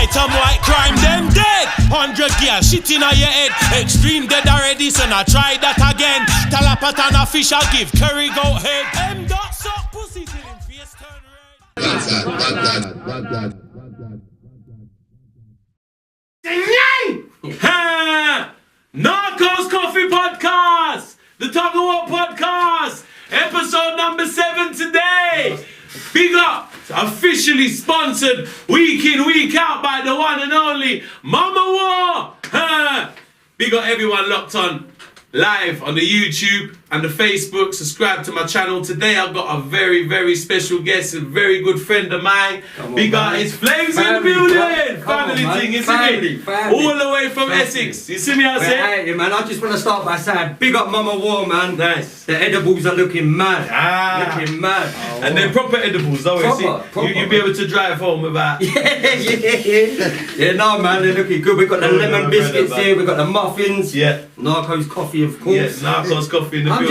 item like crime, them dead. 100 gear, shit in your head. Extreme dead already, so now try that again. Talapatana fish I give, curry goat head. M dot suck pussy till him face turn red. Narcos Coffee Podcast, the Tuggawar Podcast, episode number 7 today. Big up, officially sponsored week in, week out by the one and only Mama War. Big up everyone locked on live on the YouTube and the Facebook. Subscribe to my channel. Today I've got a very, very special guest, a very good friend of mine. Big up, it's Flamezee in the building. Family thing, you see me? All the way from Essex. You see me out there? Hey, man, I just want to start by saying, big up Mama War, man. Nice. The edibles are looking mad. Looking mad. And then proper edibles, though. You'll be able to drive home without. Yeah, no, man, they're looking good. We've got the lemon biscuits here, we've got the muffins. Yeah. Narcos coffee, of course. Yes, Narcos coffee in the building.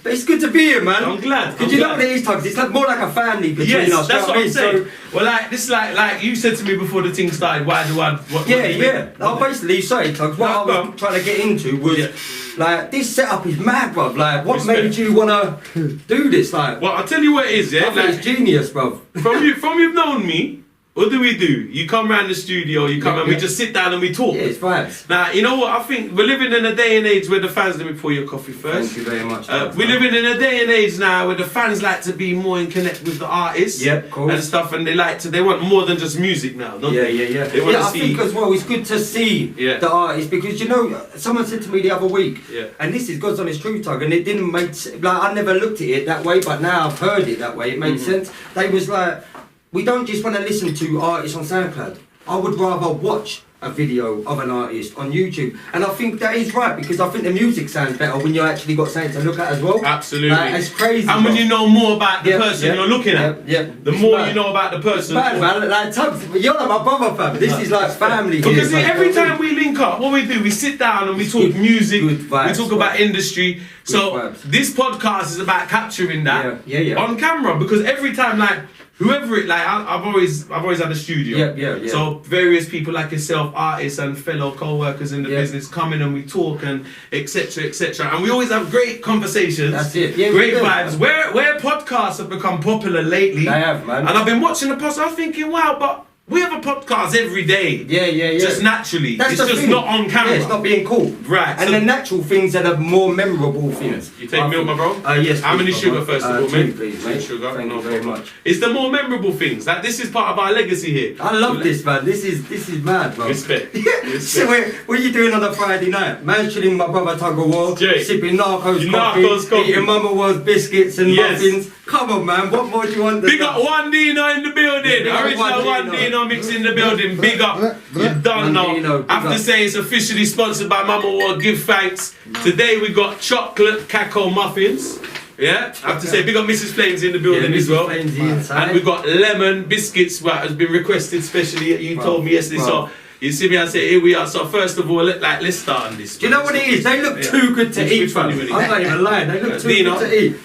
It's good to be here, man. I'm glad. Because you know what it is, Tugs? It's like more like a family between us. That's what I'm saying. So, well, like this, like you said to me before the thing started. Why do I? Yeah. No, basically, sorry, Tugs. What I was trying to get into was like this setup is mad, bruv. Like, what made you wanna do this? Like, well, I'll tell you what it is. Yeah, I think it's genius, bruv. From you've known me. What do? You come around the studio, you come and we just sit down and we talk. Yeah, it's vibes. Now, you know what? I think we're living in a day and age where the fans, let me pour your coffee first. Thank you very much. We're living in a day and age now where the fans like to be more in connect with the artists and stuff, and they want more than just music now, don't they? Yeah. They want to see. I think as well, it's good to see the artists because, you know, someone said to me the other week, and this is God's honest truth, Tug, and it didn't make like I never looked at it that way, but now I've heard it that way. It made sense. They was like, we don't just want to listen to artists on SoundCloud. I would rather watch a video of an artist on YouTube. And I think that is right, because I think the music sounds better when you actually got something to look at as well. Absolutely. It's crazy. And when you know more about the person you're looking at, the more you know about the person. Man, like Tubbs, you're like my brother, fam. This is like family. Because every time we link up, what we do, we sit down and we talk music, we talk about industry. So this podcast is about capturing that on camera, because every time, like, whoever it, like, I've always had a studio. So various people like yourself, artists and fellow co-workers in the business, come in and we talk and etc. And we always have great conversations. That's it. Great vibes. Where podcasts have become popular lately. They have, man. And I've been watching the podcast. I was thinking, wow, but we have a podcast every day. Yeah. Just naturally. It's just not on camera. Yeah, it's not being cool. Right. And the natural things are the more memorable things. You take milk, my bro? Yes. How many sugar, first of all, mate? Please, mate. Sugar. Thank you very much. It's the more memorable things. Like, this is part of our legacy here. I love this, man. This is mad, bro. Respect. So what are you doing on a Friday night? Man, chilling with my brother Tuggawar, sipping Narcos coffee, eating Mama War's biscuits and muffins. Come on, man. What more do you want? Big up One Dino in the building. Original One Dino mix in the building. Big up. You done now. I have to say it's officially sponsored by Mama War. Give thanks. Today we got chocolate cacao muffins. Yeah, I have to say big up Mrs. Flames in the building as well. And we got lemon biscuits that has been requested specially. You told me yesterday. So you see me, I say here we are. So first of all, let's start on this. Do you know what it is? They look too good to eat, fam. I'm not even lying. They look too good to eat.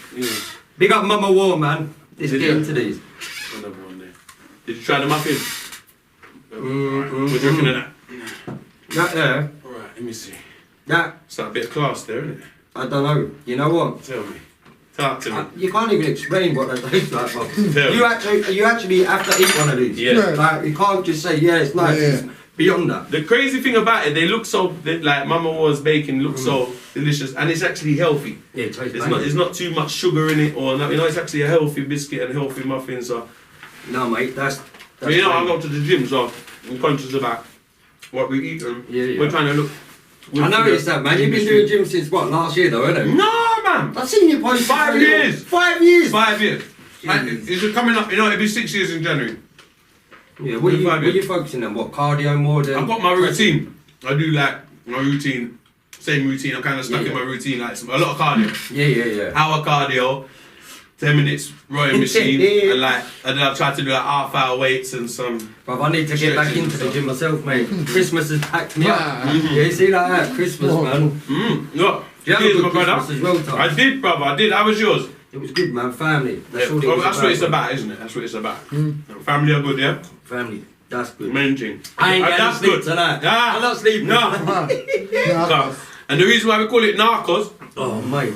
Big up Mama War, man. Let's get into these. Did you try the muffin? What do you reckon of that? That there. Alright, let me see. That. It's like a bit of class there, isn't it? I don't know. You know what? Tell me. Talk to me. You can't even explain what they taste like, bro. You actually have to eat one of these. Yeah. Like, you can't just say, it's nice. Yeah. It's beyond that. The crazy thing about it, they look so, like Mama War's baking looks so delicious, and it's actually healthy. Yeah, it tastes There's not too much sugar in it, or nothing. You know, it's actually a healthy biscuit and healthy muffin. So. No, mate, that's but you know, I go to the gym, so I'm conscious about what we eat, and we're trying to look. I noticed that, man. You've been doing gym since what, last year though, isn't it? No, man. I've seen you post 5 years. 5 years. 5 years. Like, it's coming up. You know, it'll be 6 years in January. Yeah. What are you focusing on? What, cardio more than? I've got my routine. I do like my routine, same routine. I'm kind of stuck in my routine, like a lot of cardio. Yeah. Hour cardio. 10 minutes rowing machine, and then I've tried to do like half-hour weights and some. Bruv, I need to get back into the gym myself, mate. Christmas has packed me up. Yeah, you see like that? Christmas, man. Look, you have a good Christmas as well, Tom? I did, brother. I did. How was yours? It was good, man. Family. That's what it's about, isn't it? That's what it's about. Family are good, yeah? Family. That's good. Main thing. I ain't gonna sleep tonight. Ah, I'm not sleeping. No. Narcos. And the reason why we call it Narcos, Oh, mate.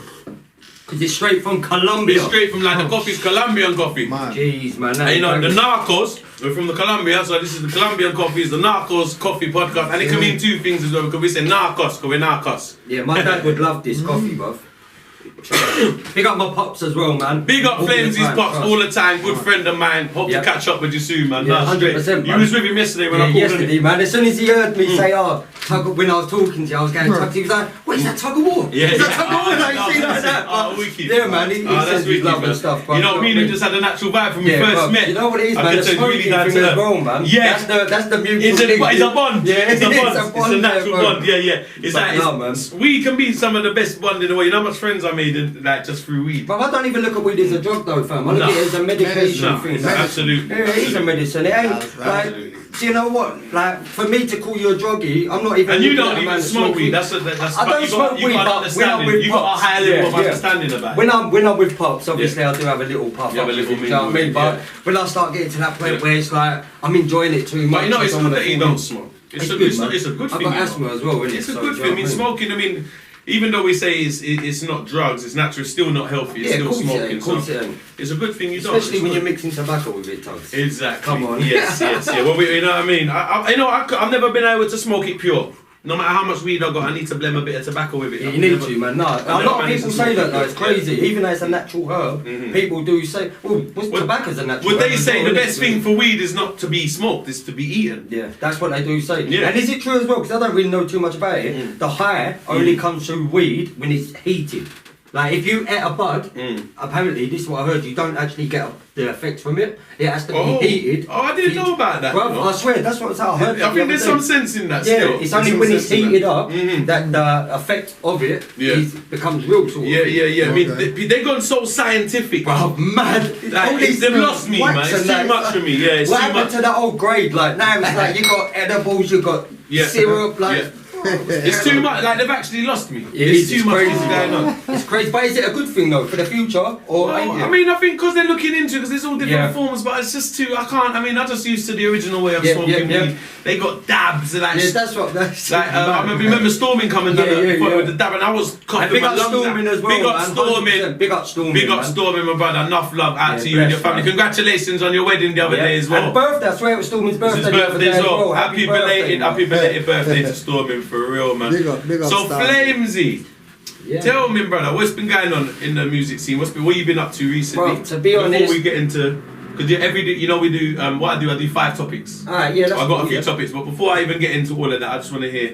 Because it's straight from Colombia. it's straight from like the coffee's Colombian coffee. Man. Jeez, man. And you know, the Narcos, we're from the Colombia, so this is the Colombian coffee, it's the Narcos coffee podcast. And it can mean two things as well, because we say Narcos, because we're Narcos. Yeah, my dad would love this coffee, bruv. Big up my pops as well, man. Big up All the Flamezee's time, pops trust. all the time, good friend of mine. Hope Yeah. to catch up with you soon, man. Yeah, Nah, straight. 100%, You man. was with him yesterday when I Yeah, called yesterday, him. man. As soon as he heard me say, when I was talking to you, I was going Tug. He was like, "What is that Tug of War? Yeah, is that yeah. Tug of War?" Oh, Like, you see no, like that. oh, But wicked. yeah, man. He that's says his wicked, love man. and stuff. You know, me and him just had a natural vibe when we Yeah, first bruv, met. you know what it is, I man? could The tell you smoking really down thing to as earth. well, man. Yeah. That's the mutual It's a link. bond. Yeah, it's a bond. it's a It's a bond, natural yeah, bond. Yeah, yeah. It's But like no, man. we can be some of the best bond in the way. You know how much friends I made like just through weed. But I don't even look at weed as a drug though, fam. I look No. at it as a medication No, thing. it's Like, absolute. yeah, it is a medicine. It ain't Absolutely. like. Do you know what? Like, for me to call you a druggie, I'm not even. And you looking at don't a even man smoke smoking. weed. That's I but don't you smoke got, weed, you got but understanding. when I'm with You got a pops, high level of yeah. understanding about it. When I'm with pops, obviously I do have a little puff. You have a up little with it, do you know what I mean? mingle, But when I start getting to that point where it's like I'm enjoying it too much. But you know, I it's don't good wanna that you fall don't in. smoke. It's It's good, man. a good I've thing. got you know. asthma as well, innit? It's a So, good do you thing. I know mean, what smoking. I mean, even though we say it's not drugs, it's natural. It's still not healthy. It's Yeah, still of course it smoking. ain't, of course So it ain't. it's a good thing you don't. Especially It's when good. you're mixing tobacco with it, Tugs. Exactly. Come on. Yes, yes, yeah. Well, you know what I mean. I've never been able to smoke it pure. No matter how much weed I got, I need to blend a bit of tobacco with it. Yeah, you need to, man. No, a lot of managed people to say smoke that it though. It's pure. crazy. Even though it's a natural herb, people do say, "Well, tobacco's a natural." Would herb they as say well, the innit? best thing for weed is not to be smoked, is to be eaten? Yeah, that's what they do say. Yeah. And is it true as well? Because I don't really know too much about it. The high only comes through weed when it's heated. Like if you ate a bud, apparently this is what I heard. You don't actually get the effects from it. It has to be heated. Oh, I didn't know about that. Bro, you know. I swear that's what I heard. I think there's some sense in that. Yeah, still. it's only There's when some it's sense in heated that. up that the effect of it becomes real sort of. Yeah. I mean, Okay. they've gone so scientific. Bro, mad. Like, All these they've lost me, man. wax It's and too that. much for me. Yeah, it's What too happened much. to that old grade? Like now it's like you got edibles, you got syrup, like. Yeah. It's too much. Like they've actually lost me. It It's is, too much crazy going on. It's crazy, but is it a good thing though for the future? Or ain't it? I mean, I think because they're looking into it, because there's all different Yeah. forms, but it's just too. I can't. I mean, I just used to the original way of Yeah, smoking yeah. weed. They got dabs and like. Yeah, that's what that's. Like, I remember Storming coming down with the dab, and I was coughing And big my up lungs Storming out. as well. Big up man, Storming. 100%. Big up Storming. Big up man. Storming, my brother. Enough love out Yeah, to you and your bless, family. man. Congratulations on your wedding the other day as well. And birthday, I swear it was Storming's It's birthday. his the other birthday day as well. Happy Happy belated birthday to Storming for real, man. Big up, So Star. Flamezee, Yeah. tell me, brother, what's been going on in the music scene? What you been up to recently? Bro, to be Before honest- we get into, because we do. What I do 5 topics. Alright, yeah, that's I got a cool, few yeah. topics, but before I even get into all of that, I just want to hear.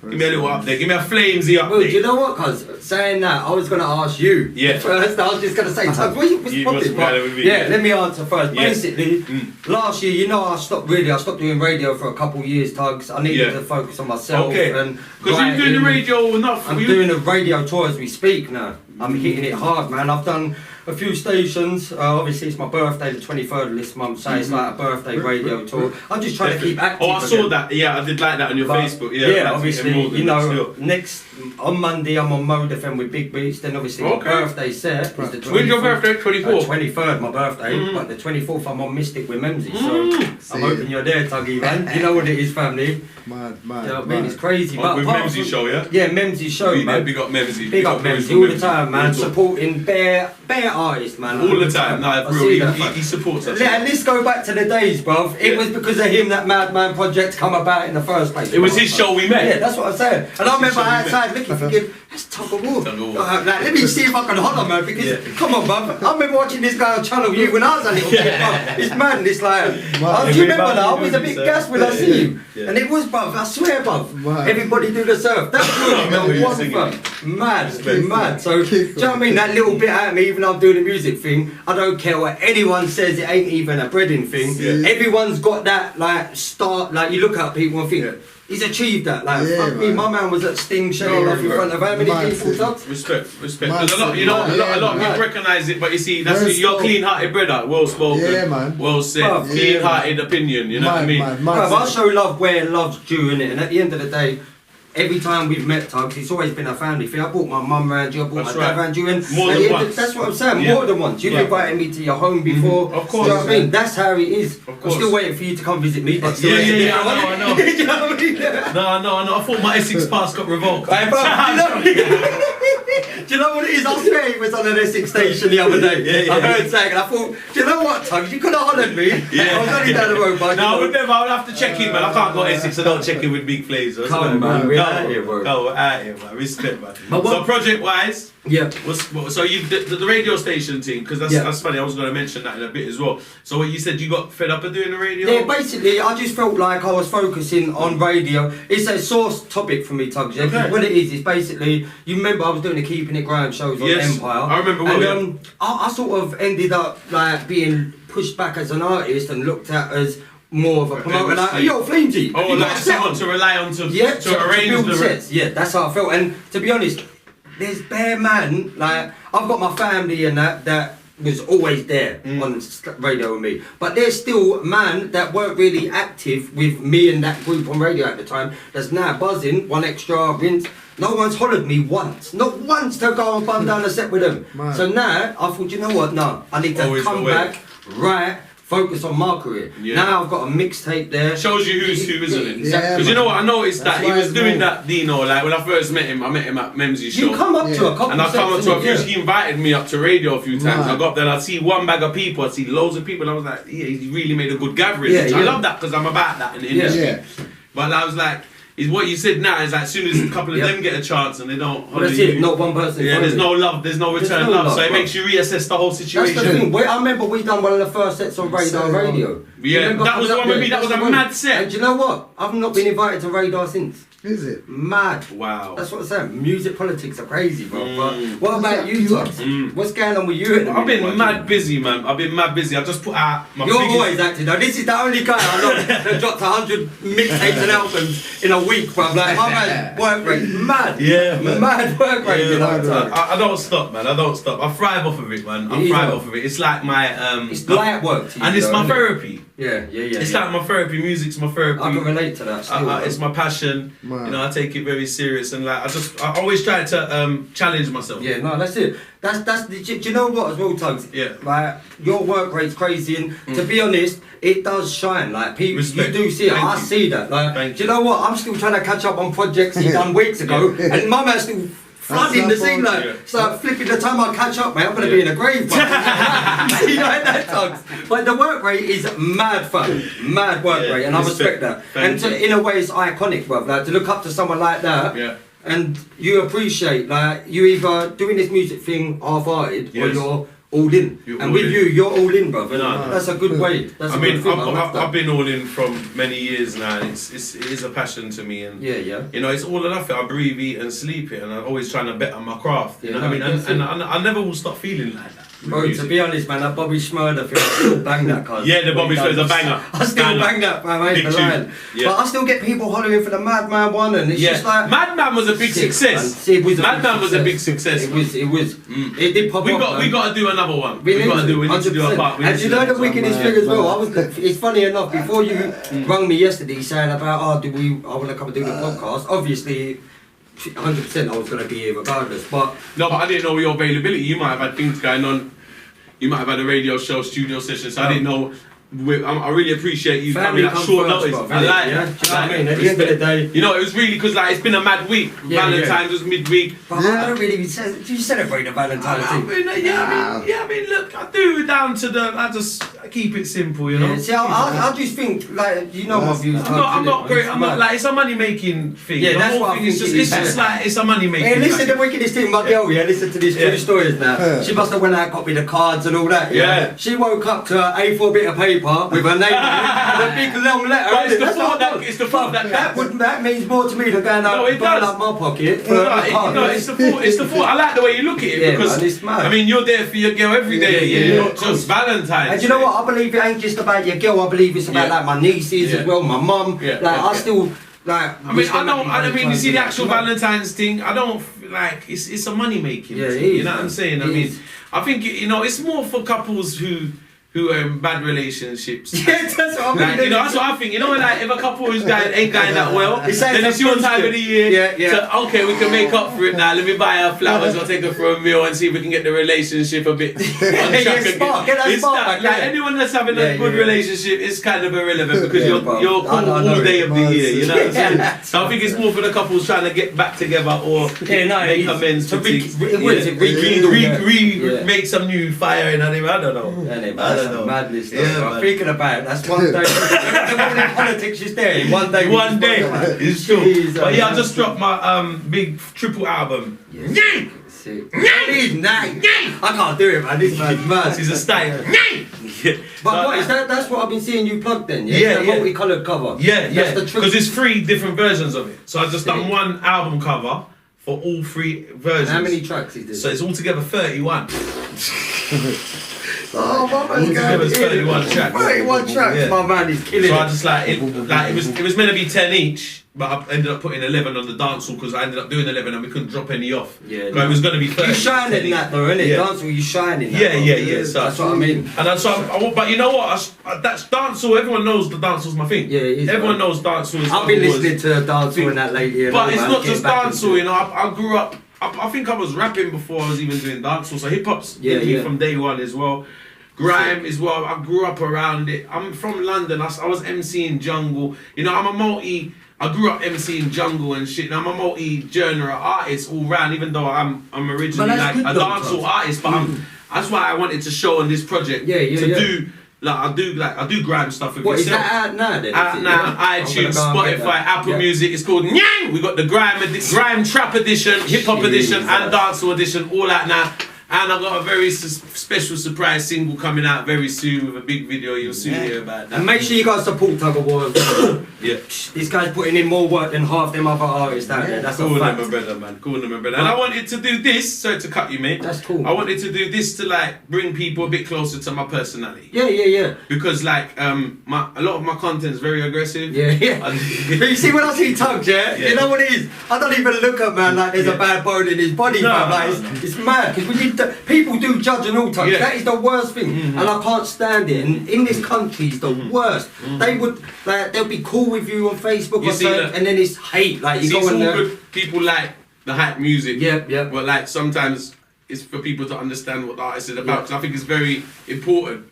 Give me a little update. Give me a Flamezee update. Well, do you know what, cuz? Saying that, I was going to ask you. Yeah. First, I was just going to say, Tugs, what's You popping? must But, go with me, yeah, yeah. let me answer first. Yeah. Basically, last year, you know, I stopped doing radio for a couple of years, Tugs. I needed Yeah. to focus on myself. Okay. And Because you're doing the writing. radio enough. I'm doing a radio tour as we speak now. I'm hitting it hard, man. I've done a few stations. Obviously, it's my birthday, the 23rd of this month, so it's like a birthday radio tour. I'm just trying to keep active. Oh, I saw again. that. Yeah, I did like that on your But, Facebook. Yeah, yeah, that's obviously, more than you that know, still. next on Monday I'm on Mode FM with Big Beats. Then obviously my Okay. birthday set is the 24th. When's your birthday? 24th. 23rd, my birthday. But the 24th I'm on Mystic with Memsey. So I'm hoping you're there, Tuggy, man. You know what it is, family. Mad. You know what I mean? It's crazy. With apart Memsey from- show, yeah? Yeah, Memsey show, Be there, man. big up Memsey. Big up Memsey all the time, man. Supporting bare artists, man. All the time. Nah, I bro, see he, that, he, man. he supports us. And let's go back to the days, bruv. It Yeah. was because of him that Madman Project come about in the first place. It was his show we met. Yeah, that's what I'm saying. And I remember show we met. outside looking, thinking, that's Tuggawar. Tuggawar. Like, let me see if I can holler, man, because, Yeah. come on, bruv. I remember watching this guy on Channel U when I was a little kid, bruv. It's mad, it's like, do you remember that? I was a bit gassed when I see you. Yeah. And it was, bruv, I swear, bruv. Right. Everybody do the surf. That's I good, remember you man. One, singing bruv. Mad, Respect. mad. So, do you know what I mean? That little bit out of me, even though I'm doing the music thing, I don't care what anyone says, it ain't even a breading thing. Yeah. Everyone's got that, like, start, like, you look at people and think, Yeah. he's achieved that. Like, Yeah, fuck me, man. my man was at Sting showing Yeah, off in bro. front of how many Man, people, see. Tugs? Respect. Man, There's a lot, see, you know, man, a lot of yeah, people man. recognise it, but you see, that's Well you're spoken. clean-hearted brother, well spoken, Yeah, man. well said, Bruv, clean-hearted opinion. You know what I mean? Mad. Bruv, I show love where love's due, innit? And at the end of the day, every time we've met Tugs, it's always been a family thing. I brought my mum round you, I brought That's my dad right. round you, and More than once. that's what I'm saying, Yeah. more than once. You've invited me to your home before. Of course. Do you know what I mean? That's how it is. Of I'm course. still waiting for you to come visit me, but still I know. Do you know what I mean? No. I thought my Essex pass got revoked. Hey, bro, do you know what it is? I swear he was on an Essex station the other day. I heard saying, and I thought, do you know what, Tugs? You could have honoured me. I was only down the road, but No, I would never. I would have to check in, man. I can't go Essex. I don't check in with big Flamezee. Come on, man. We're out here, bro. We're out here, man. Respect, man. But what- So project-wise, yeah. so you the radio station thing, because that's funny. I was going to mention that in a bit as well. So what you said, you got fed up of doing the radio? Yeah, basically, I just felt like I was focusing on radio. It's a source topic for me, Tugs. Yeah? Okay. What it is basically, you remember I was doing the Keeping It Grime shows on Yes, Empire. I remember And I sort of ended up like being pushed back as an artist and looked at as more of a promoter. Like, yo, Flamezee. Oh, you like got a set someone on? to rely on to to arrange build the sets. Yeah, that's how I felt. And to be honest, there's bare man, like, I've got my family and that was always there on radio with me. But there's still man that weren't really active with me and that group on radio at the time that's now buzzing, one extra rinse. No one's hollered me once, not once to go and bum down a set with them. Man. So now I thought, you know what, no, I need to Always come away. back, right, focus on my career. Yeah. Now I've got a mixtape there. Shows you who's who, isn't it? Yeah, Because you know what, I noticed That's that he why was it's doing more. that, Dino, like when I first met him, I met him at Flamezee's show. You come up to a couple And I come up sets, to a few, innit? he invited me up to radio a few times. Right. I got up there and I'd see one bag of people, I'd see loads of people, and I was like, yeah, he really made a good gathering. Yeah, I yeah. love that because I'm about that in the industry. Yeah. But I was like, is what you said now is like, as soon as a couple of them get a chance and they don't Well, that's holler it, you, not one person. yeah, there's no love, there's no return no love, love, so it bro. makes you reassess the whole That's situation. the thing. I remember we done one of the first sets on Radar Radio. Yeah, Remember that was the coming one up with me, there? that was That's a the mad one. set. And do you know what? I've not been invited to Radar since. Is it? Mad. Wow. That's what I'm saying. Music politics are crazy, bro. Mm. But what about you, Tugs? What's going on with you at the I've minute, been bro? mad busy, man. I've been mad busy. I've just put out my You're biggest... always acting though. This is the only guy I know that dropped 100 mixtapes and albums in a week, bro. Like, my man's work rate mad. Yeah, man. Mad work rate, Yeah, you know. man. I don't stop, man. I don't stop. I thrive off of it, man. I Yeah, thrive man. off of it. It's like my It's light work to you, and it's though, my isn't it? therapy. Yeah. It's like my therapy. Music's my therapy. I can relate to that still. It's my passion. Man. You know, I take it very serious, and like I always try to challenge myself. Yeah, no, that's it. That's do you know what as well, Tugs? Yeah. Like, your work rate's crazy, and to be honest, it does shine. Like, people, Respect. you do see it. Thank I you. see that. Like, Thank do you know what? I'm still trying to catch up on projects he done weeks ago, and my man's still flooding the scene. Like, Yeah. it's like flipping the time I catch up, mate. I'm gonna be in a grave. Bro. You know that, Tugs? But the work rate is mad fun, mad work Yeah, rate, and I respect respect. that. Thank And in a way, it's iconic, bro. Like, to look up to someone like that. Yeah. And you appreciate, like, you either doing this music thing half-hearted or Yes. you're all in. You're and all with in. you, you're all in, brother. No. That's a good way. That's I a mean, good thing. I love that. I've been all in from many years now. And it is a passion to me, and Yeah. you know, it's all that I feel. I breathe, eat, and sleep it, and I'm always trying to better my craft. You Yeah, know what I mean? that's And it. I never will stop feeling like that. with Bro, to music. be honest, man, that Bobby Schmurder thing, I still bang that, cuz. Yeah, the Bobby Schmurder's a banger. I still Banger. bang that, man, I ain't Big gonna tune. lie. Yeah. But I still get people hollering for the Madman one, and it's just like... Madman was a big Sick, success. man. See, it was a big Madman was a big success. It was. It did pop We off, got man. to do another one. We We need to do a 100%. part. And you know the wickedest thing as well? It's funny enough, before you rung me yesterday saying about, I want to come and do the podcast, obviously 100% I was going to be here regardless, but No, but I didn't know your availability. You might have had things going on. You might have had a radio show, studio session, so I didn't know. I really appreciate you family coming at comes short first, notice. bro, I innit? like Yeah? it. Do you know what I mean? At the end of the day, You know, it was really because like it's been a mad week. Yeah, Valentine's was midweek. but I don't really, do you celebrate the Valentine's I Day? mean, look, I do down to the. I just keep it simple, you know. Yeah, see, I just think, like, you know my views. I'm not great. I'm not like it's a money making thing. Yeah, The that's whole what I thing think is just it it's is. just like it's a money making. Hey, listen, the wickedest thing, my girl, listen to these Yeah. true stories now. Yeah. She must have went out and got me the cards and all that. Yeah. She woke up to an A4 bit of paper with her name on it and a big long letter. But it's innit? the That's thought what I want. that it's the thought that That means more to me than going out No, it and burn does. up my pocket for a card. No, it's the thought. It's the thought. I like the way you look at it Yeah, because man, it's mad. I mean you're there for your girl every day. Yeah, You're yeah, not of course. just Valentine's. And you know what? I believe it ain't just about your girl. I believe it's about Yeah. like my nieces Yeah. as well, my mum. Yeah, like yeah, I yeah. still like. I mean, you see the actual Valentine's thing. I don't like. It's a money making. Yeah, it thing, is, you know what I'm man. saying? I It mean, is. I think you know it's more for couples who who are in bad relationships. Yeah, that's what I mean. Like, you know, that's what I think. You know, like if a couple ain't going that well, then it's your time of the year. So, okay, we can make up for it now. Let me buy her flowers or take her for a meal and see if we can get the relationship a bit on track again. Get that spark back, like anyone that's having a good relationship is kind of irrelevant because you're cool all day of the year. You know what I'm saying? So I think it's more for the couples trying to get back together or make amends for things. Make some new fire in them. I don't know. Madness. I'm thinking about it. That's one day. The in politics is there. One day. It's true. But yeah, I just dropped my big triple album. Sick. I can't do it, man. This man's mad. He's a style. But what is that? That's what I've been seeing you plug then. Yeah, multicoloured cover. Yeah. Because there's 3 different versions of it. So I just done one album cover for all 3 versions. How many tracks is this? So it's altogether 31. Oh, my man's going 31 tracks. 31 tracks, my man is killing it. So I just it was meant to be 10 each, but I ended up putting 11 on the dancehall because I ended up doing 11 and we couldn't drop any off. Yeah. It was going to be 30. You shine in that though, innit? Dancehall, you shine in that. Yeah. So that's what I mean. And but you know what? That's dancehall. Everyone knows the dancehall's my thing. Yeah, it is. Everyone knows dancehall. I've been listening to dancehall and that lately. But it's not just dancehall, you know. I grew up. I think I was rapping before I was even doing dancehall. So hip hop's hit me from day one as well. Grime as well. I grew up around it. I'm from London. I was MCing jungle. You know, I grew up MCing jungle and shit. And I'm a multi-genre artist all round. Even though I'm originally like a dancehall artist, but that's why I wanted to show on this project do. I do grime stuff with yourself. Is that out now then? Out now, iTunes, Spotify, Apple Music. It's called Nyang! We got the Grime Trap Edition, Hip Hop Edition and Dancehall Edition, all out now. And I've got a very special surprise single coming out very soon with a big video. You'll soon hear about that. And make sure you guys support Tuggawar. This guy's putting in more work than half them other artists out there. That's cool, a fact. Cool, them, my brother. And I wanted to do this, sorry to cut you, mate. That's cool. I wanted to do this to like bring people a bit closer to my personality. Yeah. Because like a lot of my content is very aggressive. Yeah. But you see when I see Tuggs, you know what it is? I don't even look at man like there's a bad bone in his body, man. Like it's mad because people do judge and all types. That is the worst thing, and I can't stand it. And in this country, it's the worst. They would they'll be cool with you on Facebook or something, and then it's hate. Like you go in there. People like the hype music. Yeah. But like sometimes it's for people to understand what the artist is about. Because I think it's very important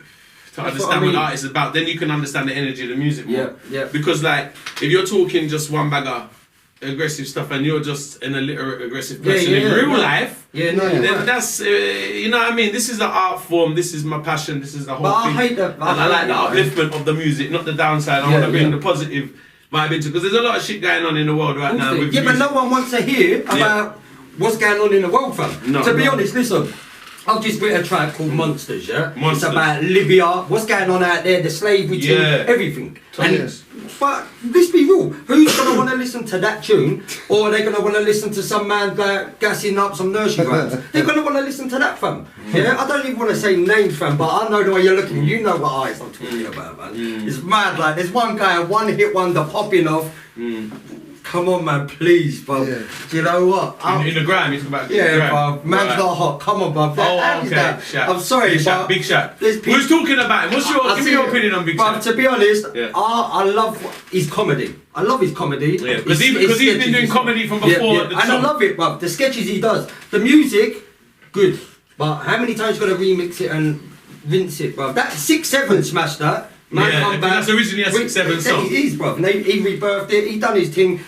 to understand what the artist is about. Then you can understand the energy of the music more. Yeah. Because like if you're talking just one bagger aggressive stuff and you're just an illiterate aggressive person in real life, then that's you know what I mean. This is the art form. This is my passion. This is the whole thing. I hate that. I like the upliftment of the music, not the downside. I want to bring the positive vibe into because there's a lot of shit going on in the world right now. With but no one wants to hear about what's going on in the world, fam. To be honest, listen. I've just written a track called Monsters, It's about Libya, what's going on out there, the slavery thing, everything. But let's be real, who's going to want to listen to that tune? Or are they going to want to listen to some man gassing up some nursery rhymes? They're going to want to listen to that, fam. Yeah, I don't even want to say names, fam, but I know the way you're looking. You know what artist I'm talking about, man. It's mad, like, there's one guy, one hit wonder popping off. Come on, man, please, bro. Do you know what? In the Grime, you're talking about bro. Man's not hot. Come on, bro. Okay. I'm sorry, but Big Shaq. Who's talking about him? Give me your opinion on Big Shaq. But to be honest, I love his comedy. I love his comedy. Yeah, because he's been doing comedy from before. And I love it, bro. The sketches he does, the music, good. But how many times you got to remix it and rinse it, bro? That 6-7 smashed that. Man, that's originally a 6-7 song. It is, bro. He rebirthed it. He done his thing.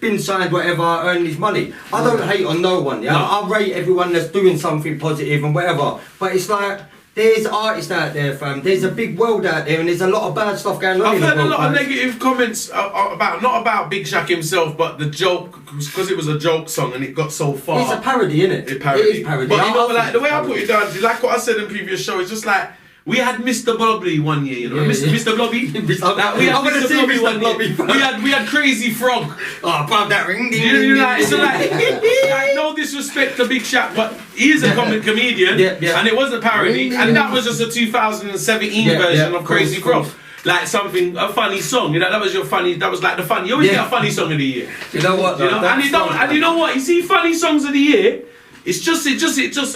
Been signed, whatever, earned his money. I don't hate on no one. Yeah, I rate everyone that's doing something positive and whatever. But it's like there's artists out there, fam. There's a big world out there, and there's a lot of bad stuff going on. I've heard a lot of negative comments about not about Big Shaq himself, but the joke because it was a joke song and it got so far. It's a parody, innit? It is parody. But you know, like the way I put it down, like what I said in previous show, it's just like. We had Mr. Blobby one year, you know. Mr. Blobby. Like, we had Mr. Blobby one year. We had Crazy Frog. Oh, bro, that ring. Like, no disrespect to Big Shaq, but he is a comedian, and it was a parody, and that was just a 2017 version of Crazy Frog. Like a funny song, you know. That was like the funny. You always get a funny song of the year. You know what? And you know what? You see, funny songs of the year. It's just.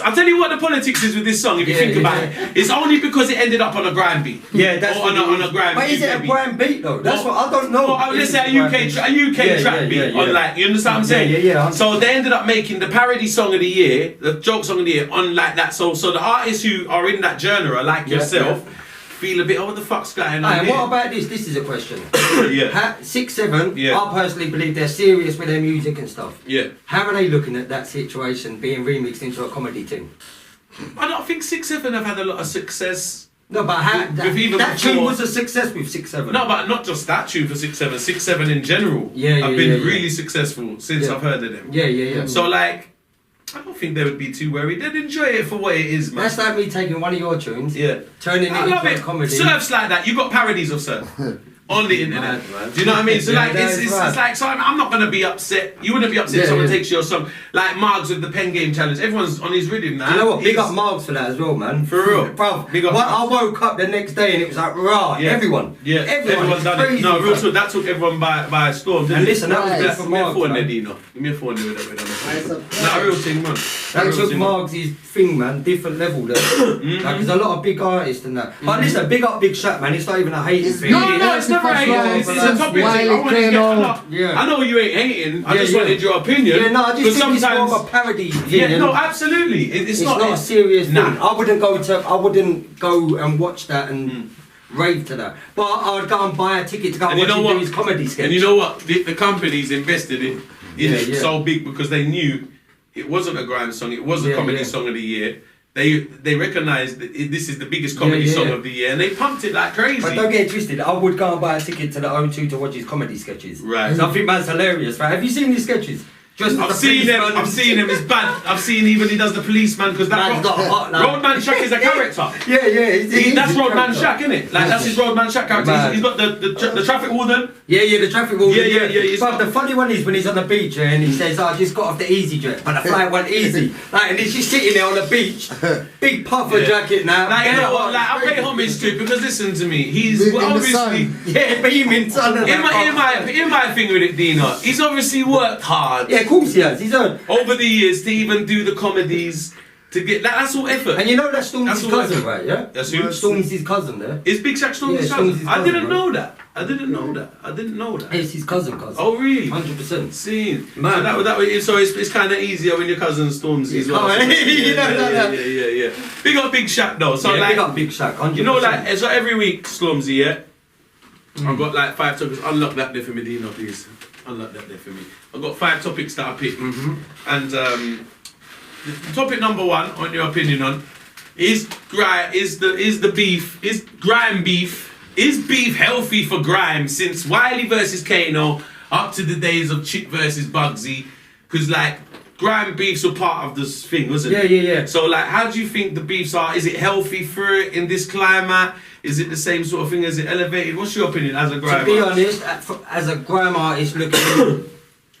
I'll tell you what the politics is with this song. If you think about it, it's only because it ended up on a grime beat. Yeah, that's or on a grime. But is it a grime beat though? That's what I don't know. Well, let's say a UK trap beat on like, you understand what I'm saying? Yeah. So they ended up making the parody song of the year, the joke song of the year, on like that. So the artists who are in that genre, like yourself, feel a bit, what the fuck's going on here? What about this? This is a question. 6, 7, Yeah. I personally believe they're serious with their music and stuff. Yeah. How are they looking at that situation being remixed into a comedy thing? I don't think 6, 7 have had a lot of success. No, but that tune was a success with 6, 7. No, but not just that tune for 6, 7. 6, 7 in general have been really successful since I've heard of them. Yeah. So like, I don't think they would be too worried. They'd enjoy it for what it is, man. That's like me taking one of your tunes, turning it into a comedy. Surf's like that. You got parodies of surf on the internet. Do you know what I mean? So like, it's like, so I'm not gonna be upset. You wouldn't be upset if someone takes your song. Like Margs with the pen game challenge. Everyone's on his rhythm now. You know what? Big up Margs for that as well, man. For real, bro. I woke up the next day and it was like, everyone. Yeah, everyone done it. No, real talk. That took everyone by storm. And listen, that was good for Margs. Give me a phone, Dino. Not a real thing, man. That took Margs' thing, man, different level there. Like, there's a lot of big artists and that. But listen, big up Big Shaq, man. It's not even a hating thing. No, it's never a hating. It's a topic. I know you ain't hating. I just wanted your opinion. Yeah, no, I just think it's more of a parody. Yeah, no, absolutely. It's not a serious thing. I wouldn't go and watch that and rave to that. But I would go and buy a ticket to go and watch him do his comedy sketch. And you know what? The companies invested in it so big because they knew it wasn't a grime song. It was a comedy song of the year. They recognised that this is the biggest comedy song of the year, and they pumped it like crazy. But don't get it twisted. I would go and buy a ticket to the O2 to watch his comedy sketches. Right. So I think that's hilarious, right? Have you seen his sketches? I've seen him. It's bad. I've seen even he does the policeman because that Roadman Shack is a character. That's Roadman Shack, isn't it? Like that's his Roadman Shack character. He's got the traffic warden. The traffic warden. Yeah. But the funny one is when he's on the beach and he says, "I just got off the easy jet, but the flight went easy." Like, and he's just sitting there on the beach, big puffer jacket now. Like, you know what? Like, I pay homage to it because listen to me. He's obviously beaming sun. In my thing with it, Dino, he's obviously worked hard. Yeah, of course he has. He's earned over the years to even do the comedies to get that's all effort. And you know that's Stormzy's cousin, effort. Right? Yeah. That's who? Stormzy's cousin there. Is Big Shaq Stormzy's cousin? I didn't know that. I didn't know that. It's his cousin. Oh really? 100%. Seen. Man. So it's kind of easier when your cousin Stormzy as well. Yeah. Big up Big Shaq though. So like, big up Big Shaq. 100%. You know, like so every week Stormzy, I've got like 5 topics. Unlock that there for me, Dino, please. Unlock that there for me. I've got 5 topics that I picked, and the topic number 1, on your opinion on, is the beef? Is grime beef? Is beef healthy for grime since Wiley versus Kano up to the days of Chick versus Bugsy? Because like grime beefs were part of this thing, wasn't it? Yeah. So like, how do you think the beefs are? Is it healthy for it in this climate? Is it the same sort of thing? Is it elevated? What's your opinion as a grime artist? To be honest, as a grime artist looking,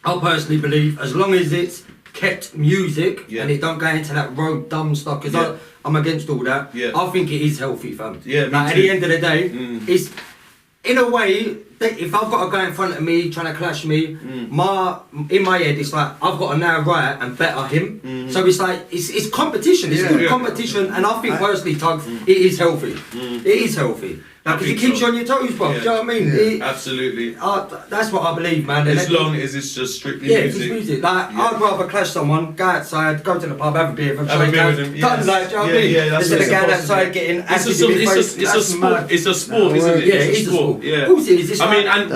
I personally believe as long as it's kept music and it don't go into that rogue dumb stuff, because I'm against all that. I think it is healthy, fam. Like, at the end of the day, it's in a way that if I've got a guy in front of me trying to clash me, in my head it's like I've got to now right and better him. So it's like it's competition. It's good competition, and I think personally, Tugs, it is healthy. It is healthy. Like, because it keeps you on your toes, bro. Do you know what I mean? Absolutely. That's what I believe, man. As long as it's just strictly music. It's music. Like, I'd rather clash someone, go outside, go to the pub, have a beer, with him. Like, do you know what I mean? Instead of going outside getting acid in your face. It's a sport, isn't it? Yeah, it's a sport. Yeah. Of course it is. I mean, and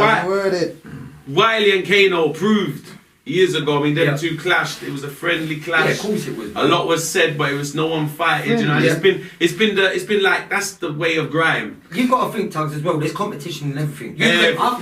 Wiley and Kano proved years ago. I mean, them two clashed. It was a friendly clash. Yeah, of course it was. A lot was said, but it was no one fighting. You know, and it's been like that's the way of grime. You've got to think, Tugs, as well. There's competition in everything.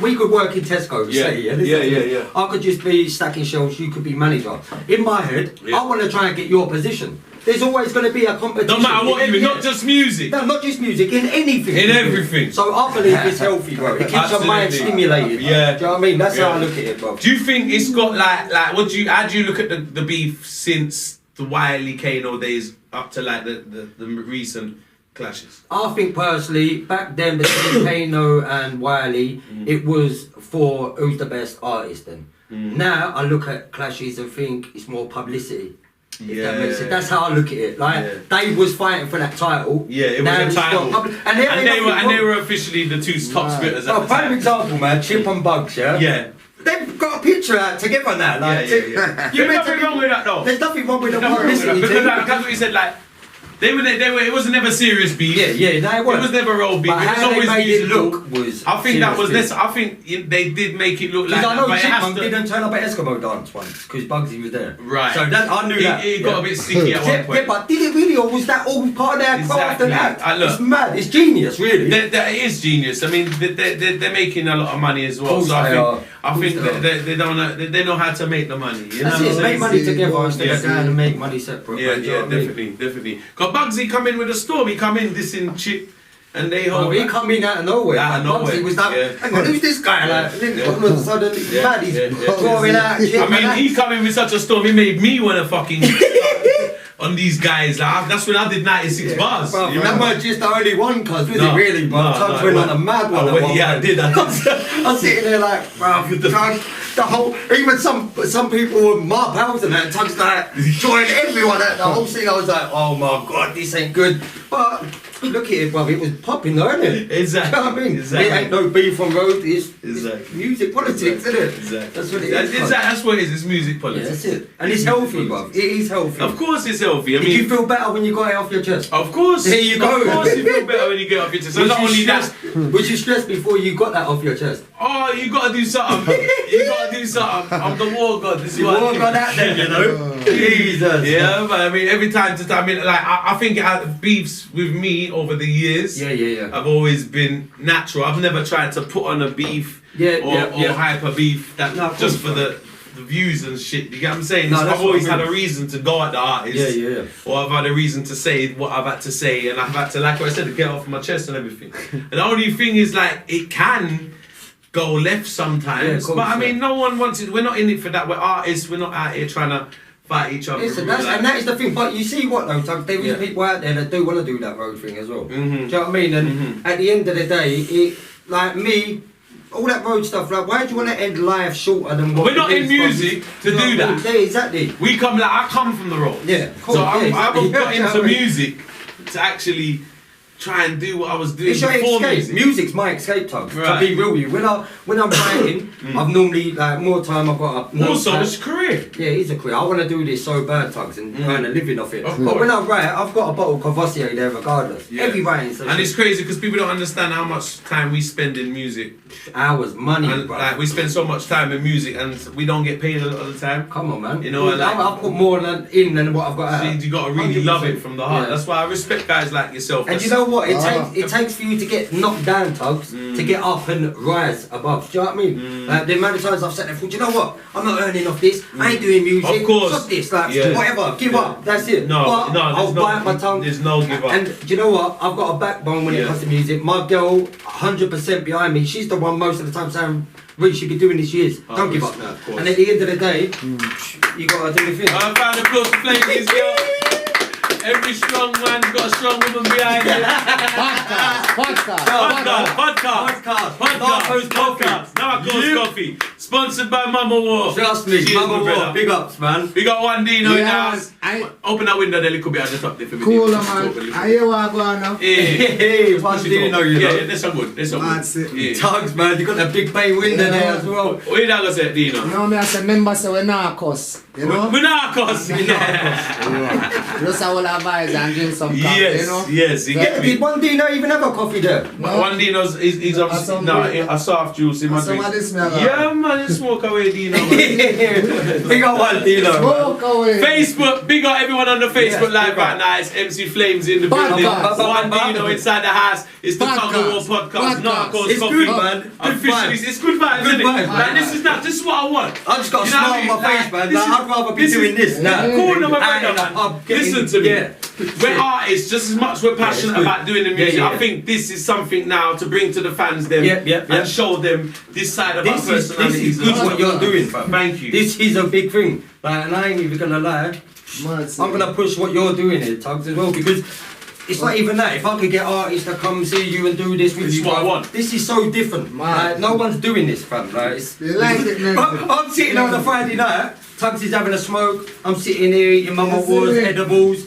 We could work in Tesco. Yeah. I could just be stacking shelves. You could be manager. In my head, I want to try and get your position. There's always going to be a competition. No matter what you mean, not just music. No, not just music, in anything. In everything. So I believe it's healthy, bro. It keeps your mind stimulated. Yeah. Do you know what I mean? That's how I look at it, bro. Do you think it's got like how do you look at the beef since the Wiley Kano days up to like the recent clashes? I think personally, back then between Kano and Wiley, it was for who's the best artist then. Now I look at clashes and think it's more publicity. That makes sense. That's how I look at it. Like Dave was fighting for that title. Yeah, it was a title. And they were officially the two top spitters at the time. Prime example, man. Chip and Bugs, yeah. Yeah. They've got a picture out together now. Like, There's nothing wrong with that though. There's nothing wrong with the publicity. Because that's what he said. Like they were. It was never serious beef. Yeah. No, it was never real beef. But it was how always they made it musical. look was. I think that was this. I think they did make it look like. Because I know that, Chipmunk didn't turn up at Eskimo dance once because Bugsy was there. Right. So that I knew that. It got a bit sticky at one point. Yeah, but did it really, or was that all part of their craft and that? Look, it's mad. It's genius, really. It is genius. I mean, they're making a lot of money as well. So I think they know how to make the money. You That's know it. Make money together instead of trying to make money separate. Yeah, definitely. Cause Bugsy come in with a storm. He come in dissing Chip, and they hold. He come in out of nowhere. Bugsy was like, hang on, who's this guy? Like, all of a sudden, he's mad. He's drawing out. I mean, he come in with such a storm. He made me want to fucking. On these guys, that's when I did 96 bars. Bro, remember just the only one, cuz, was it really? But Tugs went on a mad one. I did. I'm sitting there like, bro, the whole, even some people with my pals and that, Tugs like, joined everyone at the whole scene. I was like, oh my god, this ain't good. But look at it, bro, it was popping though, isn't it? Exactly. You know what I mean? Exactly. It ain't no beef on road, it's exactly. music politics, isn't it? Exactly. That's what it is. That's what it is, it's music politics. Yeah, that's it. And it's healthy, bro. It is healthy. Of course it's healthy. I mean, did you feel better when you got it off your chest? Of course. There you go. Of course you feel better when you get off your chest. So not only that. Was you stressed before you got that off your chest? Oh, you gotta do something. You gotta do something. I'm the war god. This is what war god out there, you know. Jesus. Yeah, but I mean, every time to time, I mean, like I think beefs with me over the years. Yeah. I've always been natural. I've never tried to put on a beef or hype a beef just for the views and shit. You get what I'm saying? No, I've always had a reason to go at the artist. Yeah. Or I've had a reason to say what I've had to say, and I've had to, like what I said, to get off my chest and everything. And the only thing is, like, it can go left sometimes. But I mean, no one wants it. We're not in it for that. We're artists. We're not out here trying to fight each other. Listen, and that is the thing. But you see what though, Tug? There is people out there that do want to do that road thing as well. Do you know what I mean? And at the end of the day, it, like me, all that road stuff, like, why do you want to end life shorter than what? We're not in music to do that. Yeah, exactly. We come, like, I come from the road. Yeah, cool. So I haven't got into music to actually try and do what I was doing it's your before escape. music. Music's my escape, Tug. Right. To be real with you, when I'm writing, I've normally like more time. I've got also it's a career. Yeah, it's a career. I want to do this so bad, Tugs, and earn a living off it. Of But course. when I write, I've got a bottle of Courvoisier there regardless. Yeah. Every writing session. And it's crazy because people don't understand how much time we spend in music. Hours, money, And bro. like we spend so much time in music and we don't get paid a lot of the time. Come on, man. You know, like, I've put more in than what I've got out. So you gotta really 100%. love it from the heart. Yeah. That's why I respect guys like yourself. And you know what? It takes for you to get knocked down, Tugs, to get up and rise above. Do you know what I mean? The amount of times I've sat there and thought, you know what? I'm not earning off this. I ain't doing music. Of course. Fuck this. Like, whatever. Give up. That's it. I'll bite my tongue. There's no give up. And do you know what? I've got a backbone when it comes to music. My girl, 100% behind me. She's the one most of the time saying, Reece, you've been doing this years. Don't give up now. And at the end of the day, you gotta do the thing. I found a close to Flamezee, girl. Every strong man's got a strong woman behind it. Podcast. Narcos Coffee. Sponsored by Mama War. Trust me, Cheers, Mama my War. brother. Big ups, man. We got one Dino in the house. Open that window there, little bit at the top there for me. Cool, man. I hear what I'm going now. Hey, one Dino, you know. Yeah, that's all good. That's all good. That's it. Yeah. Tugs, man. You got that big bay window there as well. What you gonna say, Dino? You know me, I say, remember, say, we're Narcos. You know? We're Narcos. Just I will advise and drink some coffee, you know? Yes, you get me. Did one Dino even have a coffee there? No. One Dino's he's obviously a soft juice in my drink. Yeah, man, you smoke away, Dino. Big up one Dino. Smoke away. Facebook, big up everyone on the Facebook live right now. It's MC Flames in the building. One Dino inside the house. It's the Tuggawar Podcast. Narcos It's Coffee. good, man. Officially, it's good vibes, isn't it? Like, this is what I want. I just got a You know smile what I on mean? my face, man. This Like, I'd rather be doing this now. Cool, no, my Out in brother, the pub man. getting- Listen to me. yeah. We're artists just as much we're passionate good. about doing the music. Yeah. I think this is something now to bring to the fans them and show them this side of our personalities. This is good what you're doing, fam. Thank you. This is a big thing. Like, and I ain't even gonna lie. I'm gonna push what you're doing here, Tugs, as well, because it's not even that. If I could get artists to come see you and do this with This you, is what I want. this is so different. Like, no one's doing this, fam. Like, You like it, man. I'm sitting on a Friday night, Tugs is having a smoke, I'm sitting here eating Mama Wars, edibles,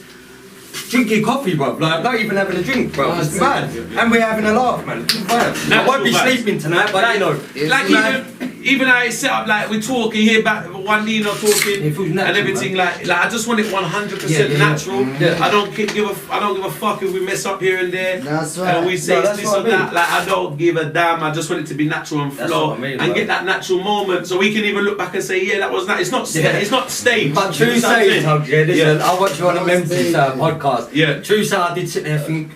drinking coffee, bruv. Like, not even having a drink, bruv. It's mad. And we're having a laugh, man. Good vibes. I won't be sleeping tonight, but you know. Like even how it's set up, like we're talking here, back one Nino talking natural, and everything, like I just want it 100% natural. Yeah. I don't give a fuck if we mess up here and there. That's right. And we say that's this what or I mean. that. Like I don't give a damn. I just want it to be natural and That's flow what I mean, and bro. get that natural moment, so we can even look back and say, yeah, that was that. It's not it's not staged. But true You know what I'm say, saying? Tugs, listen, I watched you on a Memphis podcast. Yeah. True say, I did sit there and think,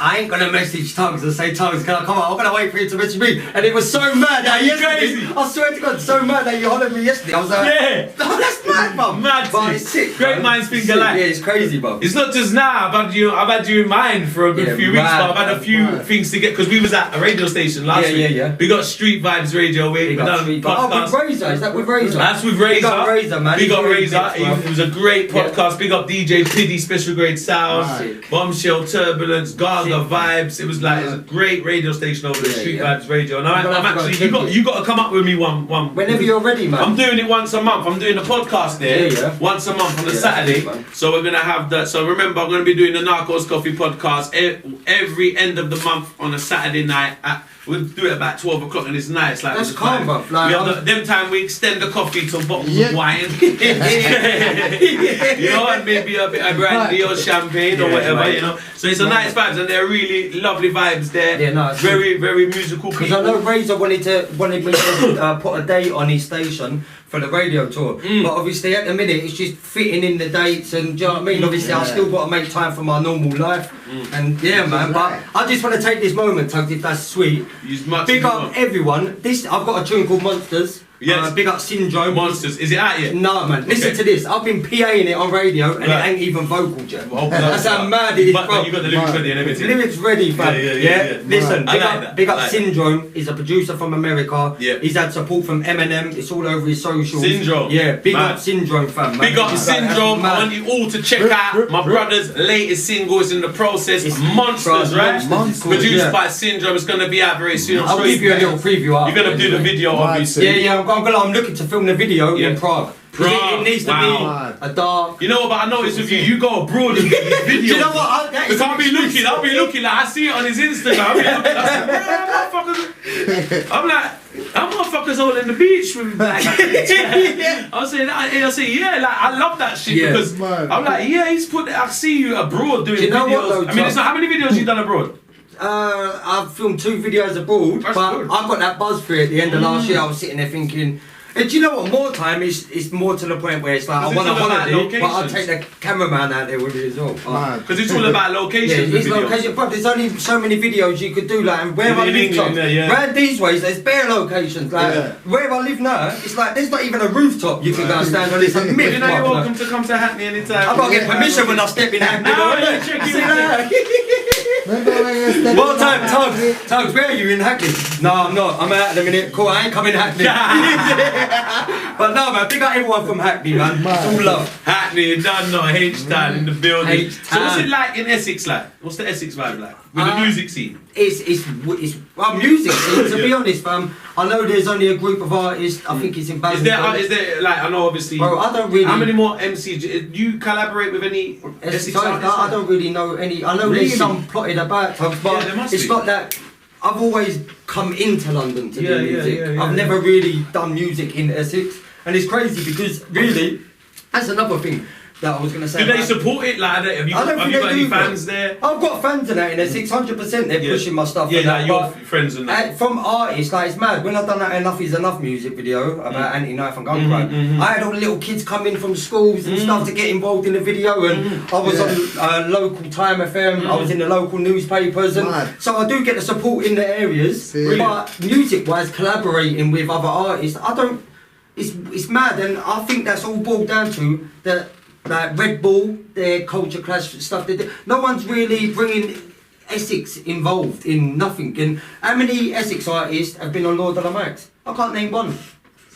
I ain't gonna message Tugs and say, Tugs, can I come out? I'm gonna wait for you to message me. And it was so mad that yesterday, I swear to God, so mad that you hollered me yesterday. I was like, Yeah. oh, that's mad, bro. Mad, But it's sick. Great bro. minds think Sick. alike. Yeah, it's crazy, bro. It's not just now. I've had you in mind for a good Yeah, few weeks, mad, but I've had a few mad. things to get because we was at a radio station last Yeah, week. yeah. We got Street Vibes Radio. We Big up done Street. podcast. Oh, with Razor, is that with Razor? That's with Razor. Big up Razor, man. Big He's up really Razor. big, bro. It was a great podcast. Big up DJ Piddy, Special Grade Sound, Sick. Bombshell, Turbulence, Gaga Sick. Vibes. It was like it was a great radio station over there, Yeah, Street yeah. Vibes Radio. And I'm You're gonna have to actually go check you got to come up with me one. Whenever you're ready, man. I'm doing it once a month. I'm doing a podcast there Yeah. once a month on a Yeah, Saturday. that's good, man. So we're gonna have that. So remember, I'm gonna be doing the Narcos Coffee podcast every end of the month on a Saturday night. We'll do it about 12 o'clock and it's nice. Like That's it's calm, fine. bruv. Like, We have them time we extend the coffee to bottles of wine. You know, and maybe a bit of brandy or champagne or whatever. right. You know. So it's a nice vibes and they're really lovely vibes there. Yeah, no, it's very very musical Because people. I know Razor wanted me to put a date on his station for the radio tour, but obviously at the minute it's just fitting in the dates, and do you know what I mean? Obviously I still got to make time for my normal life, and yeah, man. But I just want to take this moment, Tugs, if that's sweet. Use much Big as you up want. everyone. I've got a tune called Monsters. Yes. Big up Syndrome. Monsters. Is it out yet? No, man. Listen Okay. to this. I've been PAing it on radio, and Right. it ain't even vocal yet. Oh, That's how mad it is, But bro. you got the lyrics ready and everything. Lyrics ready, fam. Yeah. Listen, I big like up, that. big I up like that. Syndrome. He's a producer from America. Yeah. He's had support from Eminem. It's all over his socials. Syndrome. Yeah, big Man. up Syndrome, fam. Man. Big up Like, Syndrome. that's I want you all to check out my brother's latest single. It's in the process. It's Monsters, right? Monsters, Produced yeah. by Syndrome. It's gonna be out very soon. I'm I'll sure give you a little preview after. You're gonna do the anyway. video, obviously. Yeah, I'm looking to film the video Yeah. in Prague. Prague, It needs to wow. be a dark. You know what? But I noticed with you, you go abroad and do these videos. Do you know what? Because I'll be looking like I see it on his Instagram. I'll be looking, I say, motherfuckers. I'm like, that motherfuckers all in the beach with like. I say, yeah, like I love that shit Yeah. because Man. I'm like, yeah, I see you abroad doing Do you know videos. what, though, I mean, it's Tom? not, how many videos you done abroad? I've filmed 2 videos abroad, That's but good. I got that buzz for it at the end of last year. I was sitting there thinking, and do you know what? More time is more to the point where it's like I Because want a it's all about holiday, but I'll locations. take the cameraman out there with me as well. Man. Because it's all about Yeah, locations. it's with videos. location, but there's only so many videos you could do. Like, and where In I live, England, Tom, yeah. round these ways, there's bare locations. Like Yeah. where I live now, it's like there's not even a rooftop you can go and stand on. It's a myth. You know, you're bruv. welcome to come to Hackney anytime. I've got to get permission when I step in Hackney. No, though, you innit? check See it out. that? Remember when you stepped Well in time, that- Tugs, where are you in Hackney? No, I'm not. I'm out in a minute. Cool, I ain't coming Hackney. But no, man, big up everyone from Hackney, man. It's all love. Hackney, you done not H-Town in the building. H-Town. So what's it like in Essex like? What's the Essex vibe like? With the music scene? It's well, music. To be honest, fam, I know there's only a group of artists. I think it's in Is Basingstoke. there like, I know obviously, Bro, I don't really. how many more MCs, do you collaborate with any Essex artists? I don't really know any. I know Really? there's some plotted about, Tugs, Yeah, but there must it's be. not that. I've always come into London to Yeah, do yeah, music. yeah, I've never really done music in Essex, and it's crazy because really, that's another thing that I was gonna say. Do they about- support it? Like, have you I don't got think they any do, bro. fans there? I've got fans in that in Essex, 100%. They're Yeah. pushing my stuff. Yeah, and that, like your but friends and that. from artists, like it's mad. When I done that Enough Is Enough music video about anti-knife and gun crime, I had all the little kids come in from schools and stuff to get involved in the video, and I was on local Time FM. I was in the local newspapers, and Mad. so I do get the support in the areas. See. But music-wise, collaborating with other artists, I don't. It's mad, and I think that's all boiled down to that. Like Red Bull, their culture clash stuff. No one's really bringing Essex involved in nothing. And how many Essex artists have been on Lord of the Max? I can't name one.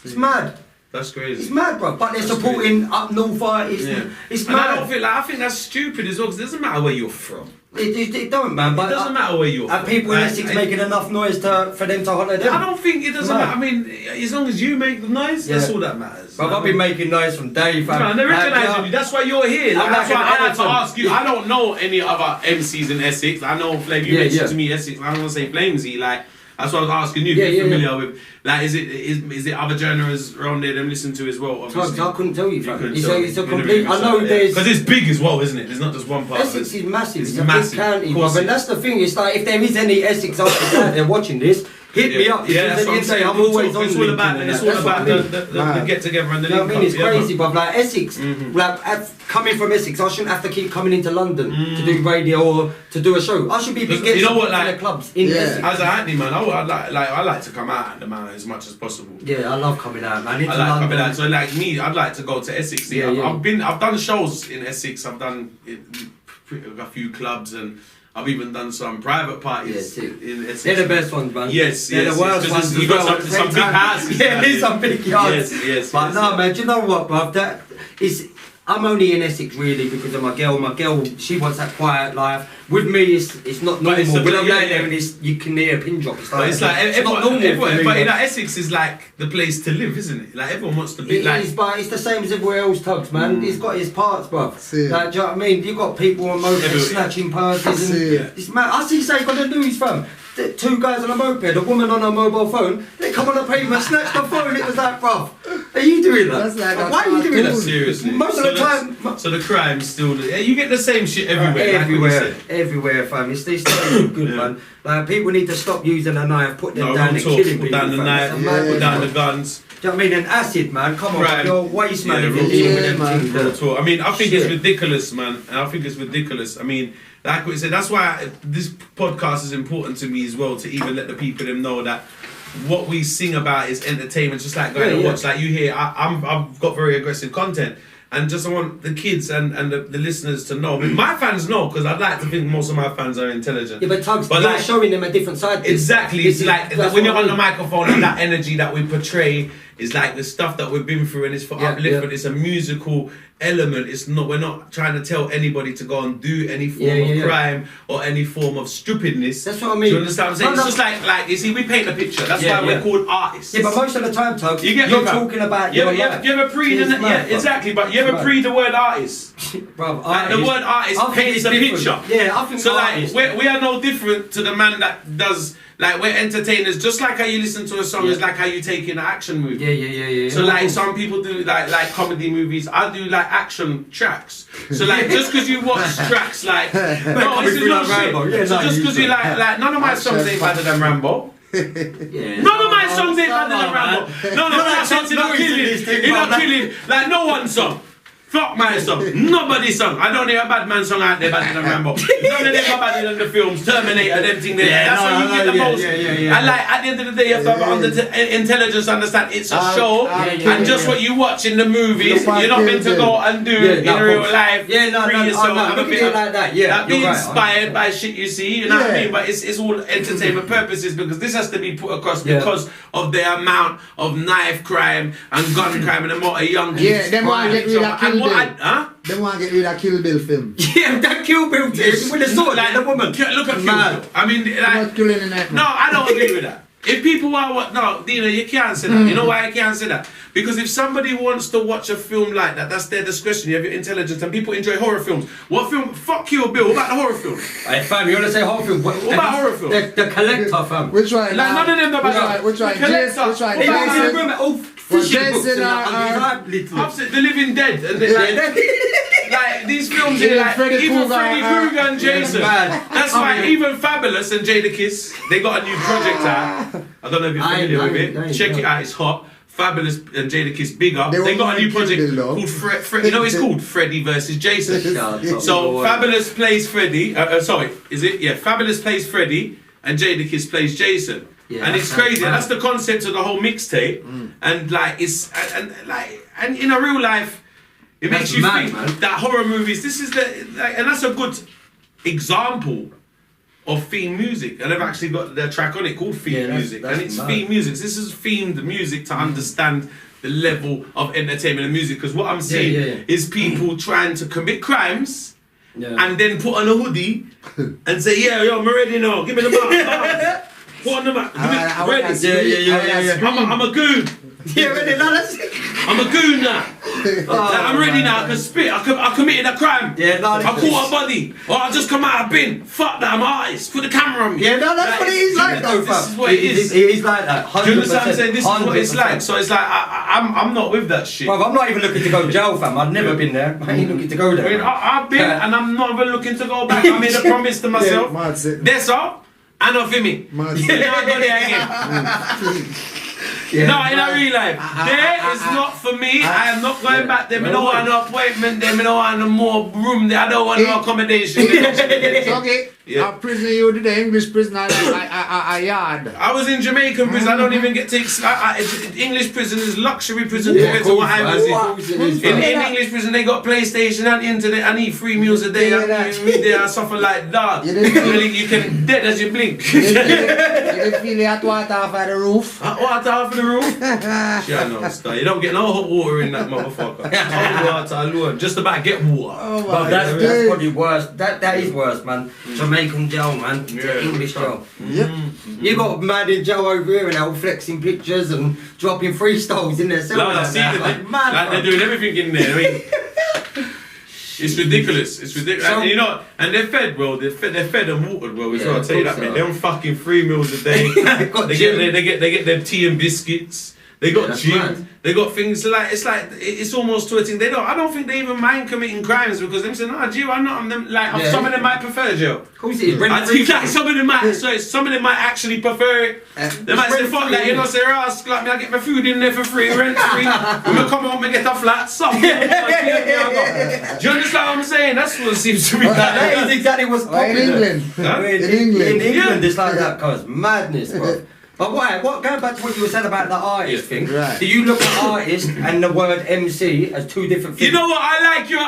It's mad. That's crazy. It's mad, bro. But they're supporting up north artists. It's and mad. I think that's stupid as well, because it doesn't matter where you're from. It don't, man. But it doesn't matter where you're from. Are people in Essex making enough noise for them to holler them? I don't think it doesn't matter. I mean, as long as you make the noise, that's all that matters. But I've been making noise from day, fam. Man, they recognise you. That's why you're here. Like, that's why I had to ask you. Yeah. I don't know any other MCs in Essex. I know Flame. You mentioned to me Essex. I don't want to say Flamezee. Like, that's what I was asking you. If you're familiar with. Like, is it other genres around there them listen to as well? Obviously. I couldn't tell you, fam. It's a complete. I know there's. Because it's big as well, isn't it? There's not just one part. Essex is massive. It's a massive. big county, bro. And that's the thing. It's like if there is any Essex artists out there watching this, hit me up. Yeah, that's what I'm saying. I'm always on. It's all about the get together and the link up. I mean, it's crazy, but like Essex, like coming from Essex, I shouldn't have to keep coming into London to do radio or to do a show. I should be getting the clubs in Essex. As an Hackney man, I like to come out the man as much as possible. Yeah, I love coming out, man. I like coming out. So like me, I'd like to go to Essex. I've done shows in Essex. I've done a few clubs and I've even done some private parties in Essex. They're the best ones, man. Yes, they're the worst ones. You've got some big houses. Yeah, there's some big yards. Yes. But no, man, do you know what, bruv? That is. I'm only in Essex really because of my girl. My girl, she wants that quiet life. With me, it's not normal. When I'm out there and you can hear a pin drop. It's like everyone, but in Essex is like the place to live, isn't it? Like everyone wants to be like. It is, but it's the same as everywhere else, Tugs, man. It's got its parts, bruv. Like, do you know what I mean? You've got people on mopeds snatching purses and it's mad. I see say on the news, fam. Two guys on a moped, a woman on a mobile phone. They come on the pavement, snatch the phone. It was like, bruv, are you doing that? Why are you doing that? Seriously. Most of the time. So the crime's still. You get the same shit everywhere. Everywhere, fam. It's good, man. Like people need to stop using a knife, put them down and killing people. Down the knife, put down the guns. Do you know what I mean? And acid, man. Come on, you're waste, man. I mean, I think it's ridiculous, man. I think it's ridiculous. I mean. Like we said, that's why this podcast is important to me as well, to even let the people them know that what we sing about is entertainment, just like going to watch. Like you hear, I've got very aggressive content, and just I want the kids and the listeners to know. I mean, my fans know, because I'd like to think most of my fans are intelligent. Yeah, but Tugs, you're like, showing them a different side. Exactly. It's like when you're on the microphone and that energy that we portray is like the stuff that we've been through, and it's for upliftment. It's a musical element. It's not. We're not trying to tell anybody to go and do any form of crime or any form of stupidness. That's what I mean. Do you understand what I'm saying? It's just like you see, we paint a picture. That's why we're called artists. Yeah, but most of the time, Tugs, you're talking about your life. You ever pre exactly, but you ever pre the word artist? Bro, the word artist paints a picture. Yeah, I think so. Like we are no different to the man that does. Like we're entertainers, just like how you listen to a song is like how you take in an action movie. Yeah. So like some people do like comedy movies. I do like action tracks. So like just because you watch tracks like no, this is not shit. So just because you like none of my songs ain't better than Rambo. None of my songs ain't better than Rambo. None of my songs are not killing. You're not killing. Like no one song. Fuck my song. Nobody's song. I don't hear a bad man song out there better than Rambo. None of them are better than the films. Terminator, them thing there. That's where you get the most. And like at the end of the day, you have to have intelligence to understand it's a show. And just what you watch in the movies, you're not meant to go and do in real life. Free yourself. Be inspired by shit you see. You know what I mean? But it's all entertainment purposes, because this has to be put across because of the amount of knife crime and gun crime and the amount of young kids. Yeah, them want to get rid of Kill Bill. They want to get rid of Kill Bill film. Yeah, that Kill Bill thing with the sword, like the woman. Look at Kill Bill. I mean, like, no, I don't agree with that. If people are no, Dina, you can't say that. You know why I can't say that? Because if somebody wants to watch a film like that, that's their discretion. You have your intelligence, and people enjoy horror films. What film? Fuck Kill Bill. What about the horror film? Hey, fam, you want to say horror film? What about horror film? The Collector, fam. Which one? Like none of them about which one? Jason. Which one? Jason. The Living Dead. Like these films, like even Freddy Krueger and Jason. That's why even Fabulous and Jadakiss, they got a new project out. I don't know if you're familiar with it. Check it out, it's hot. Fabulous and Jadakiss, big up. They got a new project called Freddy. You know what it's called? Freddy versus Jason. So Fabulous plays Freddy. Sorry, is it? Yeah, Fabulous plays Freddy and Jadakiss plays Jason. Yeah, and it's crazy. And that's the concept of the whole mixtape. And like it's and in a real life, it makes you think that horror movies. This is and that's a good example of theme music. And they've actually got their track on it called theme music, and it's theme music. This is themed music to understand the level of entertainment and music. Because what I'm seeing is people trying to commit crimes. Yeah. And then put on a hoodie and say, yo, I'm ready now. Give me the bar. Put on the mat. Ready. I'm a goon. Yeah, ready now. I'm a goon now. I'm ready now. I can spit. I committed a crime. Yeah, no, I caught a body. Or I just come out of bin. Fuck that. I'm an artist. Put the camera on me. Yeah, no, that's what it is like though, fam. This is what it is. It is like that. 100%. Do you understand what I'm saying? This is what it's like. So it's like I'm not with that shit. Bro, I'm not even looking to go to jail, fam. I've never been there. I ain't looking to go there. I've been and I'm not even looking to go back. I made a promise to myself. That's all. And not for me. You know I go there again. No, in a real life. There is not for me. I am not going back there. I don't want no appointment there. I don't want no more room there. I don't want no accommodation. It's okay. A prison, you did the English prison, a yard. I was in Jamaican prison. I don't even get to. English prison is luxury prison compared to what I was in. In English prison, they got PlayStation and internet. I need free meals a day. I suffer like that. You can dead as you blink. You didn't feel the hot water off of the roof? Hot water off of the roof? Yeah, no, Star. You don't get no hot water in that motherfucker. Hot water alone. Just about get water. But that's probably worse. That is worse, man. Jamaican jail, man. Yeah. English jail. Yep. You got mad in jail over here and they're all flexing pictures and dropping freestyles in their cell. Like they're doing everything in there. I mean, it's ridiculous. It's ridiculous. So, and, you know, and they're fed, bro. They're fed and watered, bro. As well. I'll tell you that, man. They're on fucking 3 meals a day. they get their tea and biscuits. They got gym. They got things like it's almost to a thing. I don't think they even mind committing crimes because them say, nah, G, I'm not. Some of them might prefer jail. Of course it is. I think like some of them might actually prefer it. They might say, fuck that, you know, say, ask like me, I get my food in there for free, rent free. When I come home and get a flat, something. Do you understand what I'm saying? That's what it seems to be. That is exactly what's in England. In England, it's like that, cause madness, bro. But what? Going back to what you were saying about the artist thing, right. Do you look at artist and the word MC as two different things? You know what? I like your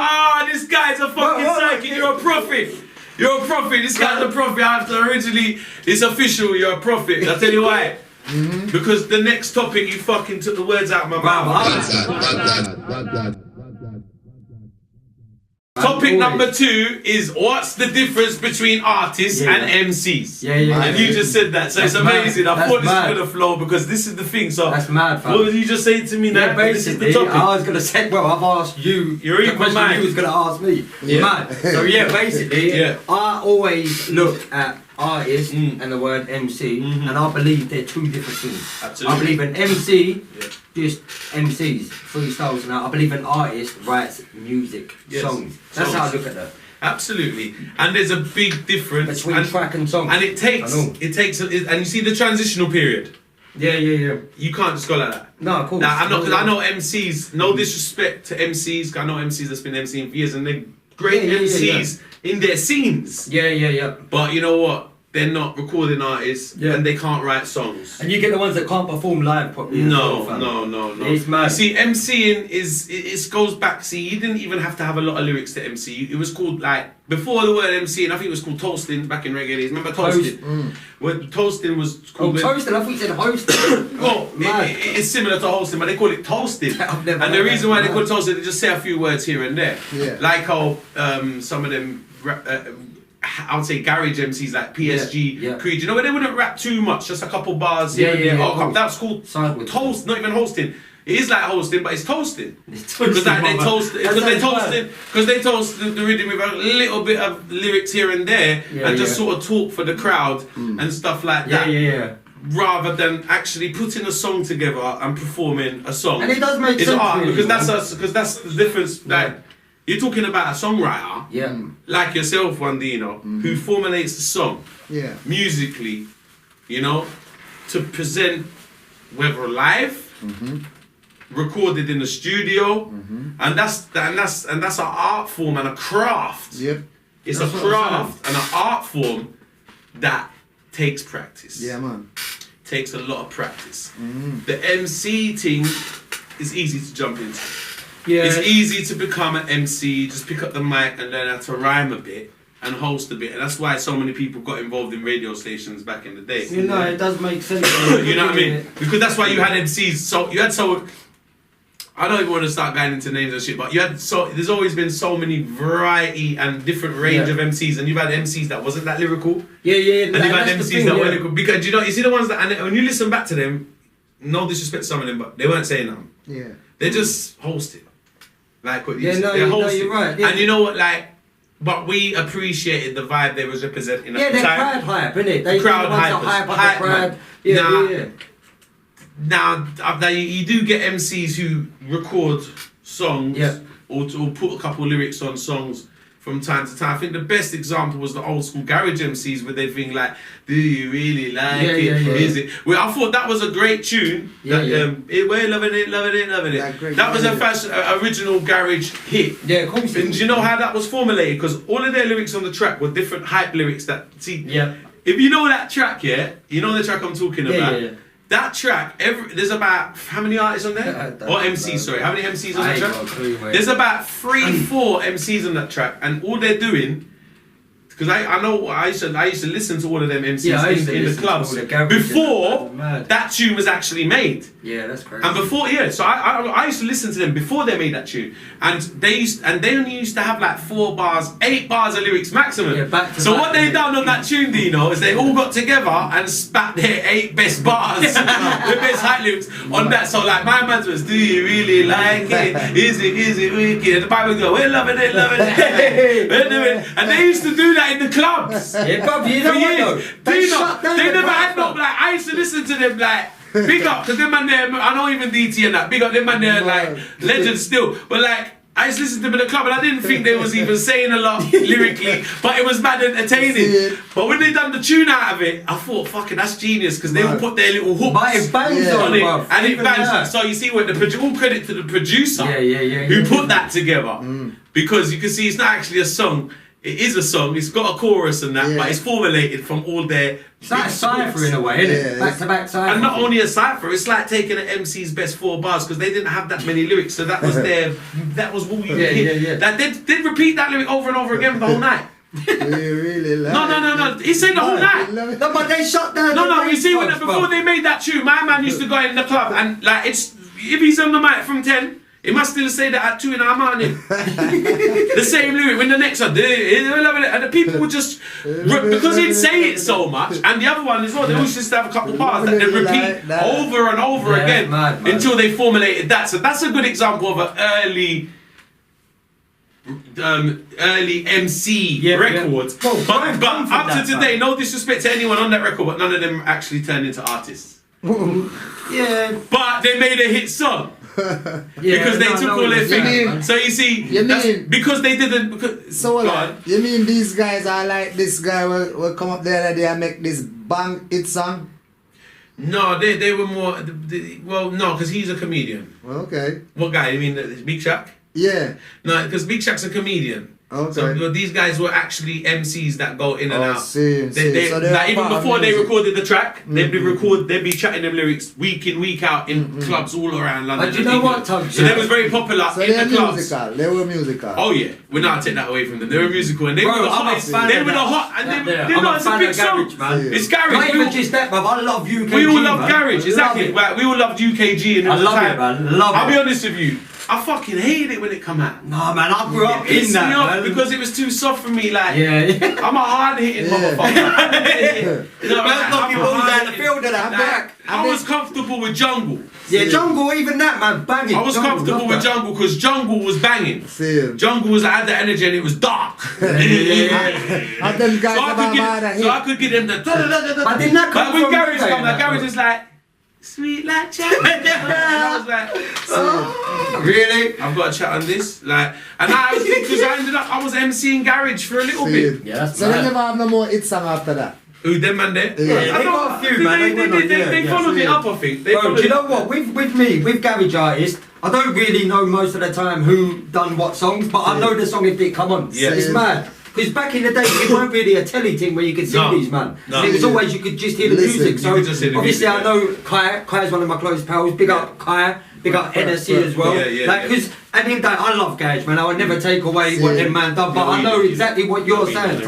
this guy's a fucking psychic. You're a prophet. You're a prophet. This guy's a prophet. After originally, it's official. You're a prophet. I'll tell you why. Because the next topic, you fucking took the words out of my mouth. Topic number 2 is what's the difference between artists and MCs? And you just said that, so it's amazing. Mad. I thought this was gonna flow because this is the thing. So that's mad, fam. What did you just say to me now? This is the topic. I was gonna say, well, I've asked you. You're the question you was gonna ask me. Mad. So basically, I always look at artist and the word MC, and I believe they're two different things. Absolutely. I believe an MC just MCs, freestyles, and I believe an artist writes music, songs. That's how I look at that. Absolutely, and there's a big difference between track and song. And it takes, and you see the transitional period. Yeah. You can't just go like that. No, of course. Now, because I know MCs. No disrespect to MCs. I know MCs that's been MCing for years, and they're great MCs in their scenes. Yeah. But you know what? They're not recording artists, and they can't write songs. And you get the ones that can't perform live properly. No. It's mad. You see, MCing it goes back. See, you didn't even have to have a lot of lyrics to MC. It was called before the word MCing. I think it was called toasting back in reggae days. Remember toasting? When toasting was called. Toasting. I thought you said hosting. Well, it's similar to hosting, but they call it toasting. And the reason why they call it toasting, they just say a few words here and there. Yeah. Like how some of them. I would say garage MCs like PSG, Creed, you know, where they wouldn't rap too much, just a couple bars here and there. That's called toast, not even hosting. It is like hosting, but it's toasting. Because they toast the rhythm with a little bit of lyrics here and there, and just sort of talk for the crowd and stuff like that. Rather than actually putting a song together and performing a song. And it does make sense. Art, really, because that's the difference. You're talking about a songwriter, like yourself, Wandino, who formulates the song, musically, you know, to present whether live, recorded in the studio, and that's an art form and a craft. It's a craft and an art form that takes practice. Yeah, man. Takes a lot of practice. The MC thing is easy to jump into. Yeah. It's easy to become an MC, just pick up the mic and learn how to rhyme a bit and host a bit. And that's why so many people got involved in radio stations back in the day. You know, it does make sense. You know what I mean? Because that's why you had MCs. So you had I don't even want to start going into names and shit, but there's always been so many variety and different range of MCs, and you've had MCs that wasn't that lyrical. Yeah. And you've had MCs that were lyrical. Because you see the ones that, and when you listen back to them, no disrespect to some of them, but they weren't saying nothing. Yeah. They just hosted. Like what you said. They're hosting. You're right. Yeah. And you know what, like, but we appreciated the vibe they was representing at the they're time. crowd hype, innit? They crowd hype. Hype up the crowd. Yeah. Now, you do get MCs who record songs or put a couple of lyrics on songs from time to time. I think the best example was the old school garage MCs where they think like, do you really like it? Is it? Well, I thought that was a great tune. We're loving it. That was a original garage hit. Yeah, of course. And do you know how that was formulated? Because all of their lyrics on the track were different hype lyrics that, if you know that track, you know the track I'm talking about. Yeah. That track, there's about, how many artists on there? Or MCs, sorry. How many MCs on that track? There's about 3-4 MCs on that track, and all they're doing, because I know I used to listen to all of them MCs in the clubs before that tune was actually made. Yeah, that's crazy. And before, so I used to listen to them before they made that tune, and they only used to have like 4 bars, 8 bars of lyrics maximum. So what they done on that tune, Dino, is they all got together and spat their 8 best bars, the best hype lyrics on that. So like my man's was, do you really like it? Is it wicked? And the Bible go, we're loving it. We're doing it. And they used to do that in the clubs. Yeah, but you know what though? They never had no, like, I used to listen to them like, big up, because them man there, I know even DT and that, big up them man there, like, legends still. But like, I used to listen to them in the club and I didn't think they was even saying a lot lyrically, but it was mad entertaining. But when they done the tune out of it, I thought, fucking, that's genius, because they all put their little hooks but it bangs on it, bruv. and it bangs. So you see, when all credit to the producer who put that together, because you can see it's not actually a song. It is a song, it's got a chorus and that, but it's formulated from all their... It's like a cypher in a way, isn't it? Back-to-back cypher. And not only a cypher, it's like taking an MC's best 4 bars, because they didn't have that many lyrics, so that was that was what you hit. That they'd repeat that lyric over and over again for the whole night. Do you really like No. He said the whole night. No, but they shut down. No. You see, before they made that tune, my man used to go in the club and like if he's on the mic from 10. He must still say that at 2 in the morning. The same lyric when the next one, and the people would just, because he'd say it so much, and the other one as well, they always just have a couple bars that they repeat over and over again until they formulated that. So that's a good example of an early MC record. But up to today, no disrespect to anyone on that record, but none of them actually turned into artists. But they made a hit song. Because they took all their things. So you see, because they didn't. So you mean these guys are like this guy will come up the other day and make this bang hit song? No, they were more. Well, no, because he's a comedian. Okay. What guy? You mean Big Shaq? Yeah. No, because Big Shaq's a comedian. Okay. So these guys were actually MCs that go in and out. So like even before they recorded the track, they'd be chatting them lyrics week in, week out in clubs all around London. But you know what, Tom? So they was very popular in the clubs. They were musical. Oh yeah, we're not take that away from them. They were musical and they were the hottest. They were the hot and they're not. It's a big song, man. It's garage. Not even just that, but I love UKG. We all love garage, exactly. We all loved UKG and I love it, man. I'll be honest with you. I fucking hated it when it come out. No, man, I grew up in that, man. Because it was too soft for me, like, I'm a hard-hitting motherfucker. You know, knocking balls out the field and that back. I was comfortable with Jungle. Yeah, Jungle, even that, man, banging. I was comfortable with Jungle because Jungle was banging. Jungle had the energy and it was dark. So I could get them the... But didn't that come from... When Garage come, like, Garage is like... Sweet like chocolate. I was like, really? I've got a chat on this, like, and because I ended up, I was MCing Garage for a little bit. Yeah, so they never have no more hit song after that. Who, them man there? Yeah, they got a few, man. They followed it up, I think. Bro, do you know what? With me, with garage artists, I don't really know most of the time who done what songs, but I know the song if they come on. Yeah. It's mad. Because back in the day, it weren't really a telly thing where you could see these, man. It was always, you could just hear the music. So obviously I know Kai's one of my close pals. Big up Kai, big up NSC as well. Because at the end of the day, I love garage, man. I would never take away what them man done, but I know exactly what you're saying.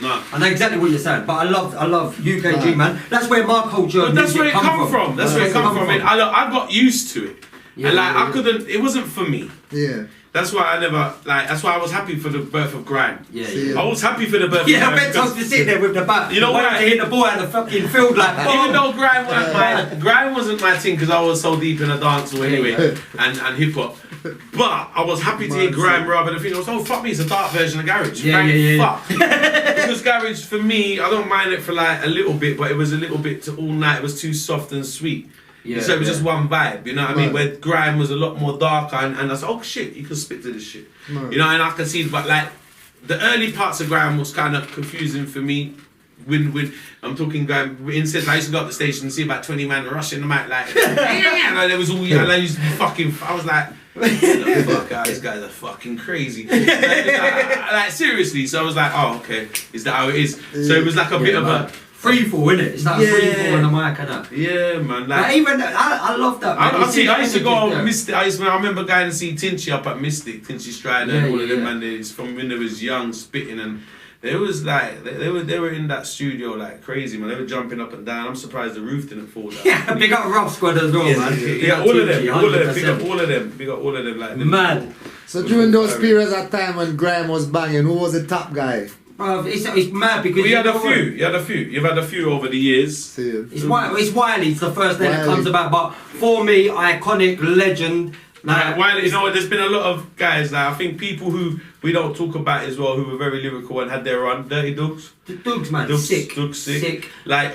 I know exactly what you're saying, but I love UKG, man. That's where my culture. But that's where it come from. That's where it come from. I got used to it. and like I couldn't. It wasn't for me. Yeah. That's why I never like. That's why I was happy for the birth of Grime. Yeah. I was happy for the birth. Yeah, of Grime I bet Tom's to sit there with the bat. You know waiting why? to hit the ball out of the fucking field like. Even though Grime wasn't my thing because I was so deep in a dance anyway and hip hop. But I was happy to hear Grime rather than think, oh fuck me, it's a dark version of garage. Fuck. Because garage for me, I don't mind it for like a little bit, but it was a little bit to all night. It was too soft and sweet. Yeah, so it was just one vibe, you know what I mean? Where Grime was a lot more darker, and I said, oh shit, you can spit to this shit. You know, and I can see, but like, the early parts of Grime was kind of confusing for me. When I'm talking Grime, instead I used to go up the station and see about 20 man rushing the mic like, and it was all, and I used to be fucking, I was like, the fuck out, these guys are fucking crazy. Like seriously, so I was like, oh okay, is that how it is? So it was like a bit of a free fall, innit? It's like a free fall on the mic, innit? Yeah, man. Like even I love that. Man. I used to go on Mystic. I remember going to see Tinchy up at Mystic, Tinchy Strider, and all of them, man. It's from when they was young, spitting, and they was like they were in that studio like crazy, man. They were jumping up and down. I'm surprised the roof didn't fall down. Yeah, big up Rough Squad as well, man. Yeah, all of them, big up all of them, like mad. So during those periods of time when Grime was banging, who was the top guy? Bro, it's mad because you had a few. You've had a few over the years. It's Wiley. It's the first name that comes about. But for me, iconic legend. Like Wiley, you know, there's been a lot of guys. Like I think people who we don't talk about as well, who were very lyrical and had their run. Dirty Dougs. Dougs, man, sick. Like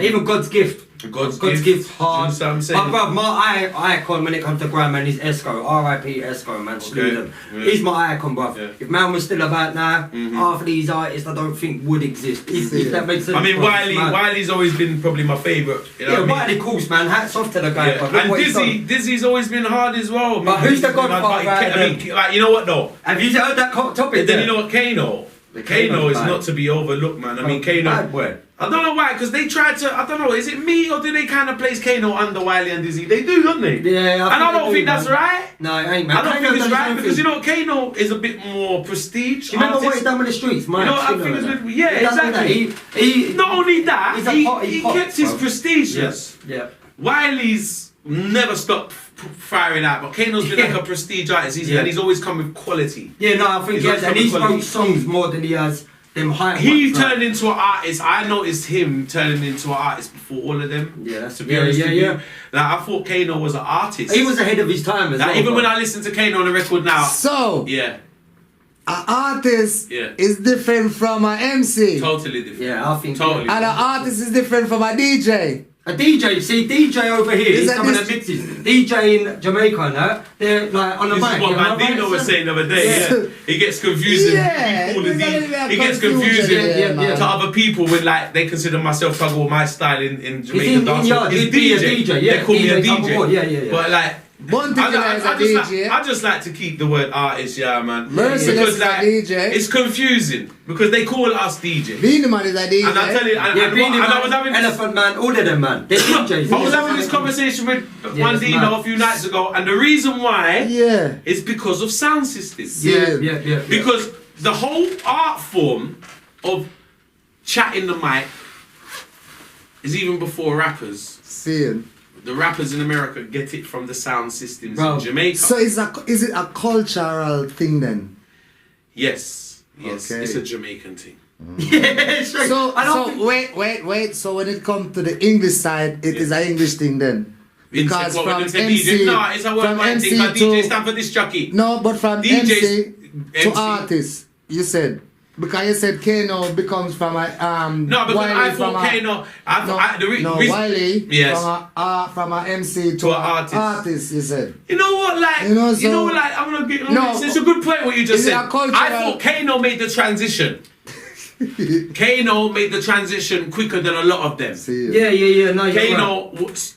even God's Gift. God's Gift, hard. You know what I'm saying? But bro, my icon when it comes to Grime, man, is Esco. R.I.P. Esco, man. Slew them. He's my icon, bro. Yeah. If man was still about now, half of these artists I don't think would exist. If that makes sense. I mean, Wiley's always been probably my favourite. You know Wiley, course, man. Hats off to the guy. Yeah. And Dizzy's always been hard as well. But who's the godfather? I mean, like, you know what though? Have you heard that topic? Then you know what, Kano. Kano is not to be overlooked, man. I mean, Kano. I don't know why, because they tried to. I don't know. Is it me or do they kind of place Kano under Wiley and Dizzy? They do, don't they? Yeah. And I don't think that's right. No, it ain't, man. I don't think it's right because you know Kano is a bit more prestige. You remember what he done with the streets, man? You know, I think it's with, exactly. He not only that, he kept his prestige. Yes. Yeah. Wiley's never stopped firing out, but Kano's been like a prestige artist, and he's always come with quality. Yeah, no, I think he has, and he's wrote songs more than he has. He turned into an artist. I noticed him turning into an artist before all of them. Yeah, to be honest with you. Like, I thought Kano was an artist. He was ahead of his time as well. Even when I listen to Kano on the record now. So an artist is different from an MC. Totally different. Yeah, I think totally. And an artist is different from a DJ. A DJ, see, DJ over here is coming to mixes. DJ in Jamaica and that, they're like on the mic. This is what Mandino was saying the other day. He gets confusing. He gets confusing to other people when like they consider myself Tuggawar my style in Jamaica dance. He's DJ. They call me a DJ. Yeah. But like. I just like to keep the word artist, man. Because like, DJ. It's confusing because they call us DJ. Beenie Man is a DJ. And I tell you, I was having Elephant Man, all of them, man. They're DJs. I was having this conversation with one Dino a few nights ago, and the reason why is because of sound systems. Yeah. Because the whole art form of chatting the mic is even before rappers. Seeing. The rappers in America get it from the sound systems in Jamaica. So is it a cultural thing then? Yes. Okay. It's a Jamaican thing. Yeah, so wait. So when it comes to the English side, it is an English thing then? Because from MC, no, it's a worldwide thing. DJ stand for this jockey. No, but from MC to artist, you said. Because you said Kano becomes from a no, because Wiley I thought Kano. Wiley from a MC to an artist. You said. You know what? Like I'm gonna get. It's a good point what you just said. I thought Kano made the transition. Kano made the transition quicker than a lot of them. Yeah. No, Kano,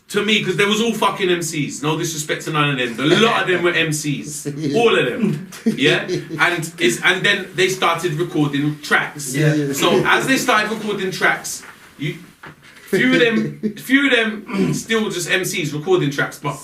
to me, because they was all fucking MCs. No disrespect to none of them. A lot of them were MCs. All of them. Yeah? And then they started recording tracks. Yeah. So as they started recording tracks, few of them still just MCs recording tracks, but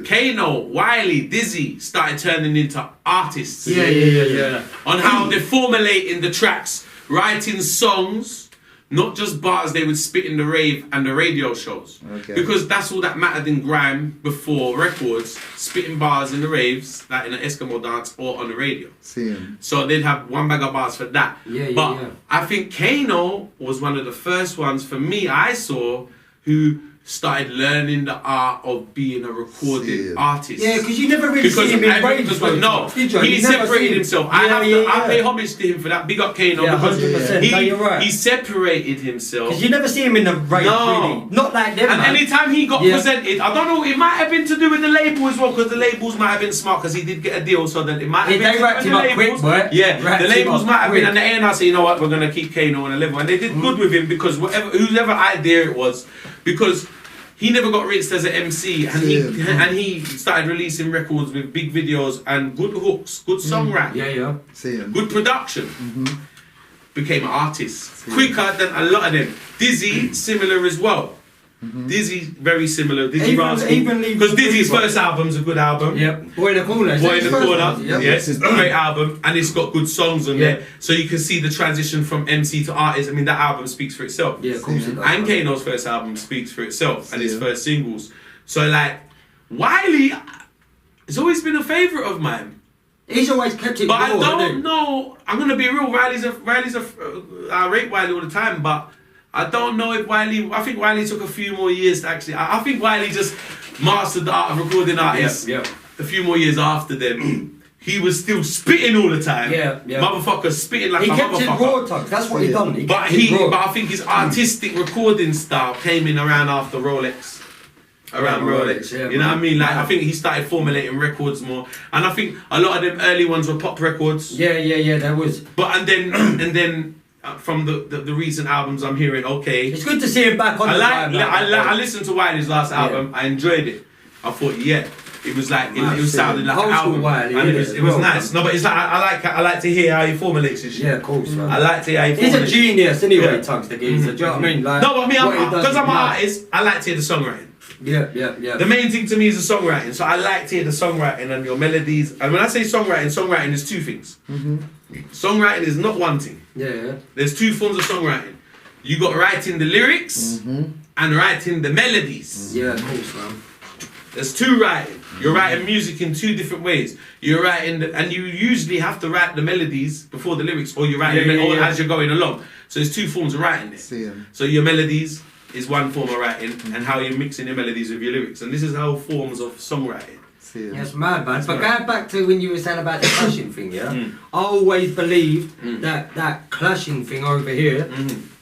Kano, Wiley, Dizzy started turning into artists. Yeah. On how they're formulating the tracks, writing songs not just bars they would spit in the rave and the radio shows. Okay. Because that's all that mattered in grime before records, spitting bars in the raves, like in an Eskimo dance or on the radio. Same. So they'd have one bag of bars for that. But I think Kano was one of the first ones for me I saw who started learning the art of being a recording artist. Yeah, because you never really see him in raves. No, he separated himself. I pay homage to him for that. Big up Kano because he separated himself. Because you never see him in the rave, really. Not like them, and anytime he got presented, I don't know, it might have been to do with the label as well, because the labels might have been smart, because he did get a deal, so that it might have been they wrapped him up quick, boy. Yeah, the labels might have been, and the A&R said, you know what, we're going to keep Kano on a level. And they did good with him, because whoever idea it was, because he never got rinsed as an MC, and he started releasing records with big videos and good hooks, good songwriting, good production. Became an artist quicker than a lot of them. Dizzy, similar as well. Dizzy, very similar. Dizzy because Dizzy's first album's a good album. Yep. Boy in the Corner. Boy in the Corner. Yes, it's a great album, and it's got good songs on there. So you can see the transition from MC to artist. I mean, that album speaks for itself. Yeah, of course it does. And Kano's first album speaks for itself, and his first singles. So like, Wiley has always been a favourite of mine. He's always kept it. But I don't know. I'm gonna be real. I rate Wiley all the time, but I don't know if Wiley. I think Wiley took a few more years to actually. I think Wiley just mastered the art of recording artists. A few more years after them, he was still spitting all the time. Motherfucker spitting like a motherfucker. He kept it raw, Tugs. That's what he done. But I think his artistic recording style came in around after Rolex. Around Rolex, you know what I mean? Like, I think he started formulating records more, and I think a lot of them early ones were pop records. Yeah, that was. But and then from the recent albums, I'm hearing it's good to see him back on. I listened to Wiley's last album. I enjoyed it. I thought, it was like it was sounding like an album, Wiley, and it was nice. No, but it's like I like to hear how he formulates his shit. Yeah, of course. Man. I like to hear how he formulates. He's a genius anyway, Tugs the geezer. Do you know what I mean? Like, no, but because I'm an artist, I like to hear the songwriting. Yeah. The main thing to me is the songwriting. So I like to hear the songwriting and your melodies. And when I say songwriting is two things. Songwriting is not one thing. Yeah. There's two forms of songwriting. You got writing the lyrics and writing the melodies. Yeah, of course, man. There's two writing. You're writing music in two different ways. You're writing, and you usually have to write the melodies before the lyrics, or you're writing as you're going along. So there's two forms of writing there. So your melodies is one form of writing, and how you're mixing your melodies with your lyrics, and this is how forms of songwriting. Yes, mad man. But going back to when you were saying about the clashing thing, I always believed that clashing thing over here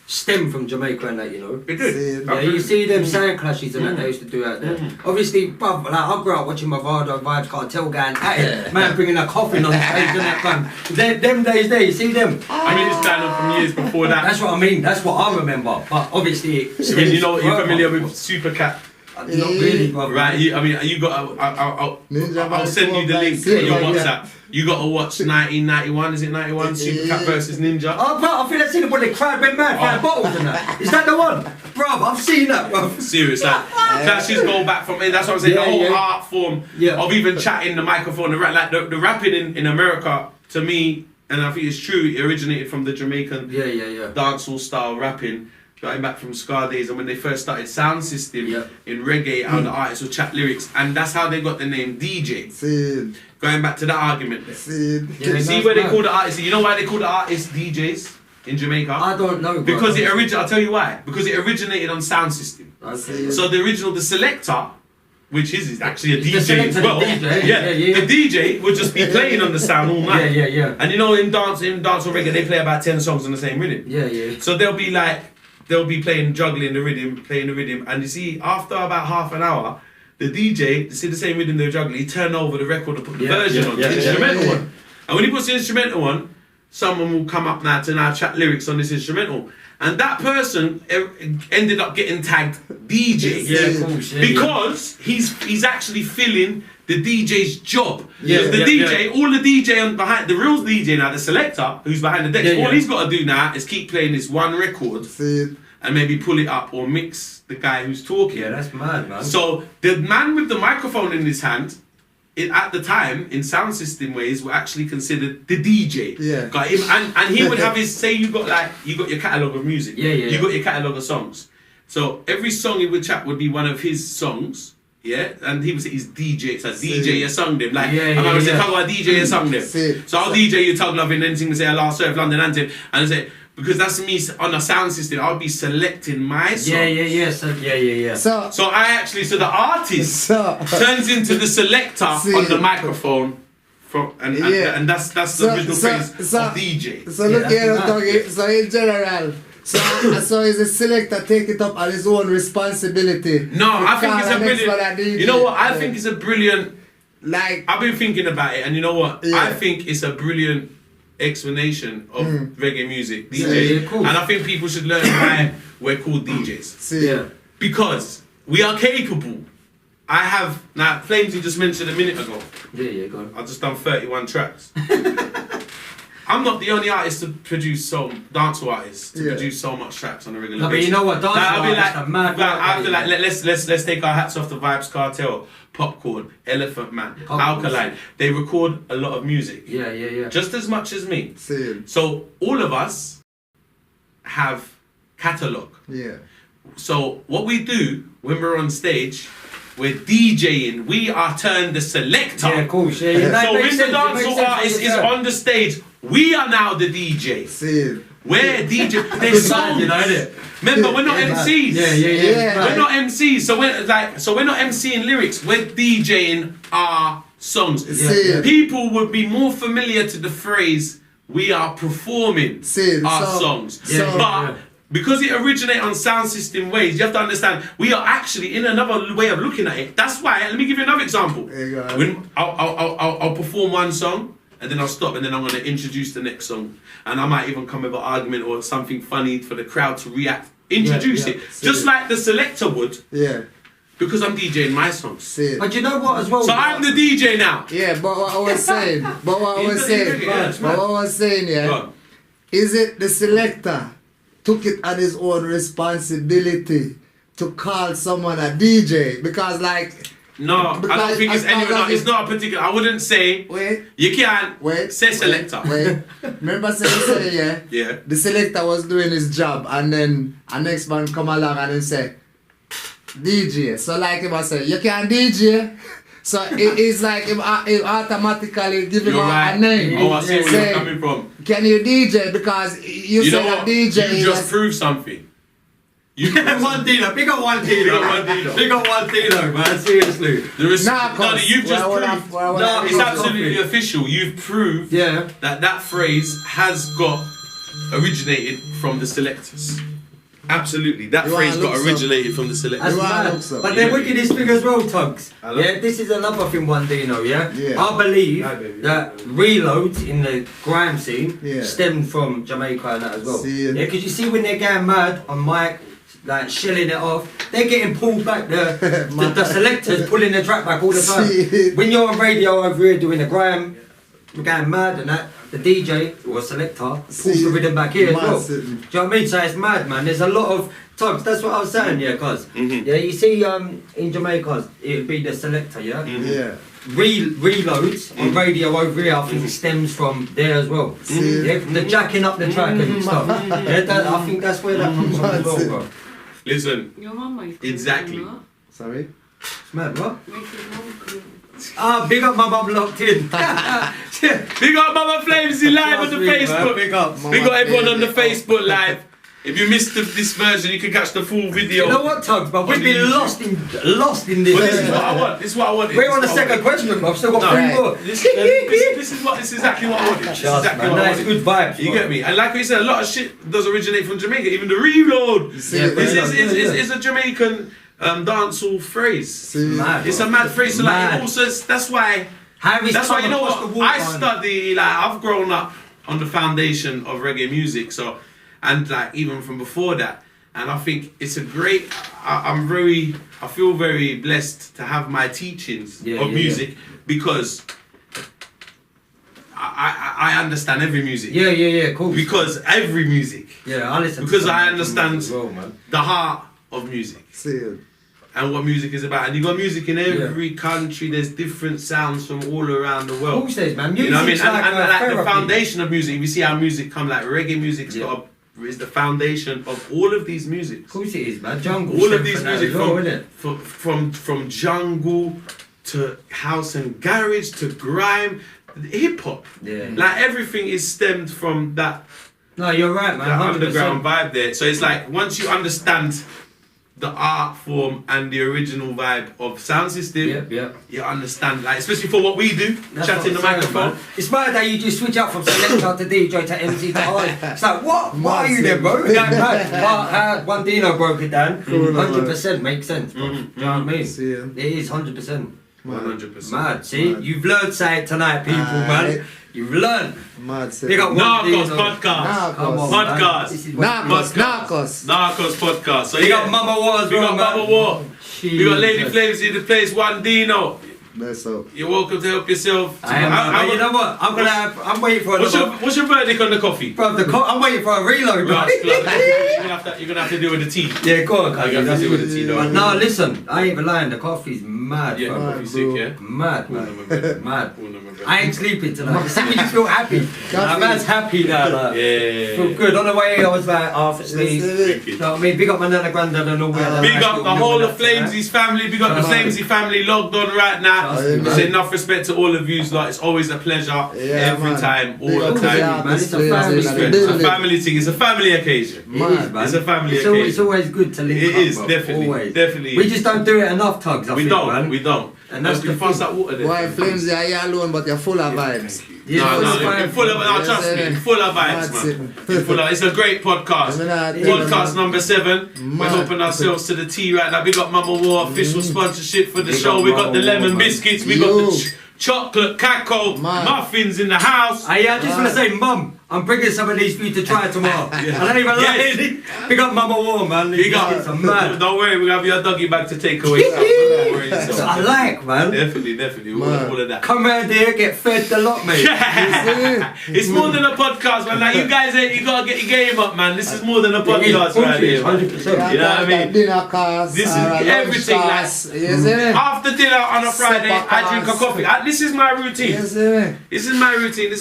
stemmed from Jamaica and that, you know. It did. Yeah, you see them sound clashes and that they used to do out there. Obviously, bruv, like I grew up watching my father Vibes Cartel going at it, man bringing a coffin on stage and that fun. Them days there, you see them. I mean, it's going on from years before that. That's what I mean. That's what I remember. But obviously, you know, you're familiar with Supercat. Not really, brother. Right, you got. I'll send you the link to your WhatsApp. You got to watch 1991. Is it 91? Supercat versus Ninja. Oh, bro, I think I've seen it when they cried went mad for bottles and that. Is that the one, bro? I've seen that, bro. Serious, like clashes go back from. That's what I'm saying. The whole art form of even chatting the microphone, the rapping in America, to me, and I think it's true. It originated from the Jamaican dancehall style rapping. Going back from Scar days, and when they first started sound system in reggae, how the artists would chat lyrics, and that's how they got the name DJ. Going back to that argument there. See where they call the artists, you know why they call the artists DJs in Jamaica? I don't know, bro. Because I'll tell you why. Because it originated on sound system. Okay, so the selector, which is actually a DJ as well. The DJ would just be playing on the sound all night. Yeah. And you know, in dance or reggae, they play about 10 songs on the same rhythm. Yeah. So they'll be playing, juggling the rhythm, and you see, after about half an hour, the DJ, to see the same rhythm they're juggling, he turn over the record and put the version on, the instrumental one. And when he puts the instrumental on, someone will come up now to chat lyrics on this instrumental. And that person ended up getting tagged DJ. Yeah, of course. Because he's actually filling the DJ's job. All the DJ behind the real DJ now, the selector who's behind the decks, all he's got to do now is keep playing this one record and maybe pull it up or mix the guy who's talking. Yeah, that's mad, man. So the man with the microphone in his hand at the time, in sound system ways, were actually considered the DJ. Yeah. Got him, and he would have his, say you got your catalogue of music. You got your catalogue of songs. So every song he would chat would be one of his songs. Yeah, and he would say his DJ. So DJ, you sung them. Like, I was saying, Tuggawar DJ, you sung them. So I'll DJ you Tug Loving, then sing, say, I Last Surf London Anthem. And I say, because that's me on a sound system, I'll be selecting my songs. So I actually, so the artist turns into the selector on the microphone. And that's the original phrase of DJ. So look here, Tuggy. So in general, so is the selector take it up on his own responsibility? No, I think it's a brilliant. You know what? I think it's a brilliant. Like, I've been thinking about it, and you know what? I think it's a brilliant explanation of reggae music, DJ. Cool. And I think people should learn why we're called DJs. Because we are capable. I have now. Flamezee just mentioned a minute ago. Go on. I've just done 31 tracks. I'm not the only artist to produce dancehall artists to produce so much tracks on a regular basis. But you know what, dancehall artists are mad. Let's take our hats off to Vibes Cartel, Popcorn, Elephant Man, Alkaline. They record a lot of music. Yeah. Just as much as me. Same. So all of us have catalogue. Yeah. So what we do when we're on stage, we're DJing. We are turned the selector. Yeah, cool. So when the dancehall artist is on the stage, we are now the DJ. Same. We're DJ. There's songs. You know, innit? Remember, we're not MCs. Yeah. We're not MCs. So we're not MCing lyrics. We're DJing our songs. People would be more familiar to the phrase "we are performing our songs." But because it originates on sound system ways, you have to understand we are actually in another way of looking at it. That's why. Let me give you another example. When I'll perform one song, and then I'll stop, and then I'm going to introduce the next song, and I might even come with an argument or something funny for the crowd to react. Introduce it, just like the selector would. Because I'm DJing my songs. But you know what as well? So I'm the DJ now. Yeah, but what I was saying, is it the selector took it on his own responsibility to call someone a DJ? Because like. No, I don't think it's anyone. It's not a particular. I wouldn't say. You can't. Say selector. Remember say yeah. The selector was doing his job, and then a next man come along and then say DJ. So like him I say, you can't DJ. So it's like it automatically give him a name. Oh, I see where you're coming from. Can you DJ? Because you say a DJ. You just prove something. One Dino, big up one Dino, man, seriously. Narcos. You've just proved. It's absolutely official. You've proved that phrase has got originated from the selectors. Absolutely, that phrase got originated from the selectors. But then look at this thing as well, Tugs. This is another thing, one Dino. I believe that reloads in the grime scene stemmed from Jamaica and that as well. Because you see when they're going mad on mic, like shelling it off, they're getting pulled back. The selectors pulling the track back all the time. When you're on radio over here doing the grime, we're going mad and that, the DJ or selector pulls the rhythm back here as well. Do you know what I mean? So it's mad, man. There's a lot of Tugs. That's what I was saying, cuz. Yeah, you see, in Jamaica, it'd be the selector, reloads on radio over here, I think it stems from there as well. The jacking up the track and stuff. I think that's where that comes from as well, bro. Listen, your mum exactly. Sorry? Man, what? Big up my mum locked in. Big up Mama Flamezee live on the Facebook. Big up everyone on the Facebook live. If you missed this version, you can catch the full video. You know what, Tugs, but we've been lost in this. Well, this is what I want. We're on the second question, but I've still got 3 more. This is exactly what I wanted. Nice, good vibes. You get me? And like we said, a lot of shit does originate from Jamaica. Even the reload is a Jamaican dancehall phrase. It's a mad phrase. So like, also, that's why you know what? I study, like, I've grown up on the foundation of reggae music, so. And like even from before that, and I think it's a great. I feel very blessed to have my teachings of music because I understand every music. Cool. Because every music. I listen. Because I understand the heart of music. and what music is about. And you got music in every country. There's different sounds from all around the world. Of course there's, man. You know what I mean? And like the therapy. foundation of music, if you see how music come, like reggae music's got is the foundation of all of these musics. Of course it is, man. Jungle. All of these music from from jungle to house and garage to grime, hip hop. Yeah. Like everything is stemmed from that. No, you're right, man. That 100%. underground vibe there. So it's like once you understand the art form and the original vibe of sound system, you understand, like especially for what we do, chatting the microphone. It's mad that you just switch up from selector to DJ to MC to R. It's like, what are you there, bro? Like, how One Dino broke it down, 100% makes sense, bro. You know what I mean? It is 100%. 100%. Mad, see? You've learned something tonight, people, man. You've learned. Mad. Big up Narcos Podcast. Narcos Podcast. So you got Mama War as well, man. We got Mama War. We got Lady Flamezee in the place, One Dino. That's up. You're welcome to help yourself. You know what? I'm waiting for what's your verdict on the coffee? Bro, I'm waiting for a reload, bro. You're gonna have to do with the tea. Yeah, go on, you have to do with the tea, though. No, listen, I ain't even lying. The coffee's mad, Yeah, bro. coffee's sick, yeah? Mad, man. Mad. I ain't sleeping tonight. See, we just feel happy. That man's happy now. Like, feel good. On the way, I was like, half asleep. You know what I mean? Big up my nana, granddad, and all that. Big up the whole of Flamezee's family. Big up the Flamezee family logged on right now. Say enough respect to all of you. Like, it's always a pleasure every time, all the time. Man, it's a family thing. It's a family thing. It's a family occasion. It's a family occasion. It's always good to link up. It is, definitely. We just don't do it enough, Tugs. We don't. And that's the fast that water there. Why Flamezee are you alone, but you're full of vibes. No, you're full of, trust me, full of vibes, man. It's a great podcast. Podcast number 7. We're helping ourselves to the tea right now. We got Mama War official sponsorship for the show. We got the lemon biscuits. We got the chocolate cacao muffins in the house. I just want to say, Mum, I'm bringing some of these for you to try tomorrow. I don't even like it. Big up Mama War, man. Don't worry, we're going to have your doggy bag to take away. That's what I like, man. Definitely. All of that. Come round here, get fed a lot, mate. It's more than a podcast, man. Like, you guys, you got to get your game up, man. This is more than a podcast right here. 100%. You know what I mean? Dinner cost. This is everything. Like, after dinner on a Friday, I drink a coffee. This is my routine. This is my routine.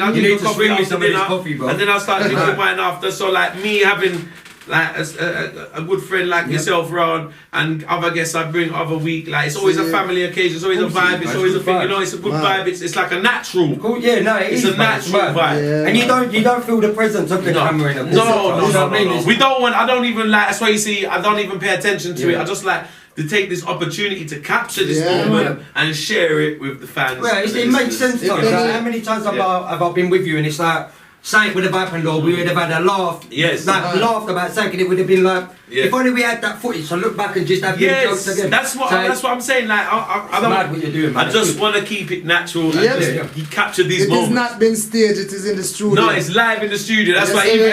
I'll drink a coffee after dinner. And then I'll start drinking wine after. So like me having like a good friend like yourself round and other guests I bring other week, like it's always a family occasion, it's always a vibe, it's always a thing, you know, it's a good vibe, it's like a natural. Cool. Yeah, no, it's a natural vibe. And you don't feel the presence of the camera in it. No. We don't want, I don't even like, that's why you see I don't even pay attention to it. I just like to take this opportunity to capture this moment and share it with the fans. Yeah, it makes sense. How many times have I been with you and it's like something would have happened or we would have had a laugh. Yes. Like laughed about something, it would have been like, if only we had that footage to look back and just have jokes again. That's what I'm saying. Like I don't. Mad what you're doing, man. I just want to keep it natural. You capture these moments. It is not been staged. It is in the studio. No, it's live in the studio. That's why you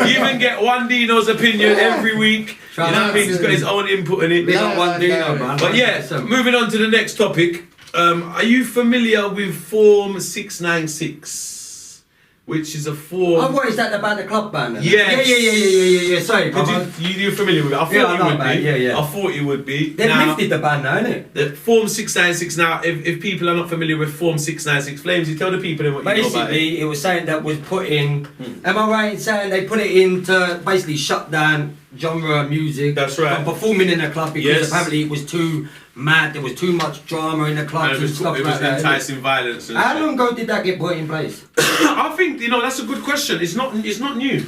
even get One Dino's opinion every week. You know what I mean? He's got his own input in it. One Dino, man. But moving on to the next topic. Are you familiar with Form 696? Which is a form. Oh, what is that about the club band? Yes. Yeah. Sorry, you're familiar with it? I thought you would be. I thought you would be. They've lifted the band now, innit? The Form 696 now. If people are not familiar with Form 696 Flamezee, tell the people what you know about it. Basically, it was something that was put in. Am I right in saying they put it in to basically shut down genre music? That's right. From performing in a club because apparently it was too mad. There was too much drama in the clubs and stuff like that. It was enticing violence. How long ago did that get put in place? I think that's a good question. It's not new.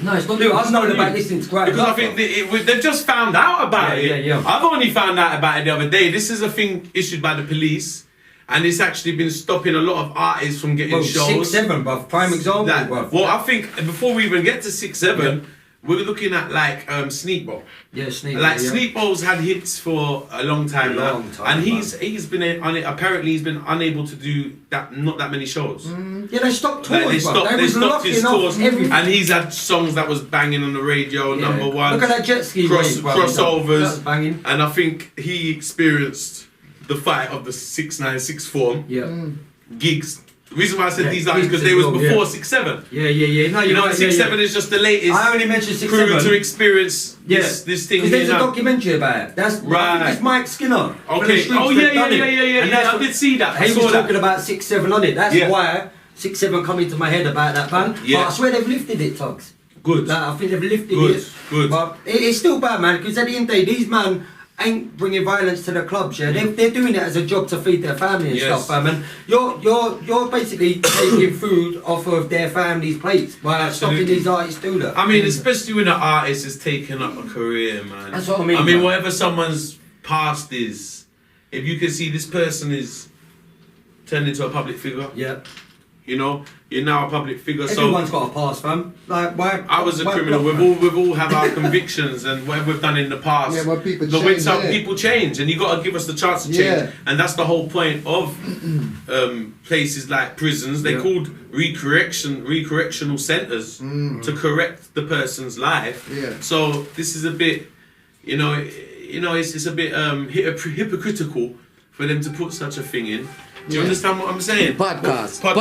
No, it's not new. I've known about this since quite. Because I think they've just found out about it. Yeah. I've only found out about it the other day. This is a thing issued by the police, and it's actually been stopping a lot of artists from getting shows. 6-7, bruv. Prime example, bruv. Well, I think before we even get to 6-7. We're looking at like Sneakbo. Yeah, Sneakbo. Like Sneakbo's had hits for a long time now, and he's been on it. Apparently, he's been unable to do not that many shows. Yeah, they stopped touring. They stopped his tours, and he's had songs that was banging on the radio, number one. Look at that jet ski crossovers, banging. And I think he experienced the fight of the 696 form. Yeah. Gigs The reason why I said these artists because they was before 6-7. Yeah. No, you know, 6-7 is just the latest. I only mentioned 6-7 crew to experience this thing. Because there's a documentary about it. That's right. I think it's Mike Skinner. Okay. Oh yeah. I did see that. He was talking about 6-7 on it. That's why 6-7 come into my head about that band. Yeah. But I swear they've lifted it, Tugs. Good. Like, I think they've lifted it. Good. But it's still bad, man. Because at the end of the day, these man ain't bringing violence to the clubs, yeah. They're doing it as a job to feed their family and stuff, fam. And you're basically taking food off of their family's plates by stopping these artists do that. I mean, especially when an artist is taking up a career, man. That's what I mean. I mean, whatever someone's past is, if you can see this person is turned into a public figure. Yeah. You know, you're now a public figure. Everyone's got a past, fam. Like, why? I was a criminal. We've all have our convictions and whatever we've done in the past. Yeah, but people change. People change, and you got to give us the chance to change. Yeah. And that's the whole point of places like prisons. They're called recorrectional centres to correct the person's life. Yeah. So this is a bit, it's a bit hypocritical for them to put such a thing in. Do you understand what I'm saying? Podcast. Back,